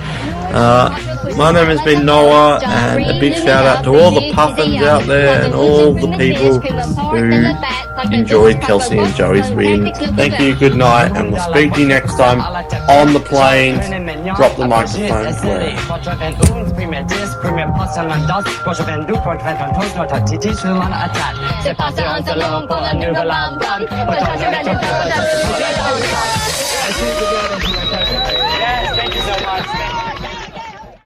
My name has been Noah, and a big shout out to all the puffins out there and all the people who enjoyed Kelsey and Joey's win. Thank you, good night, and we'll speak to you next time on the plains. Drop the microphone, Claire. Yes, thank you so much.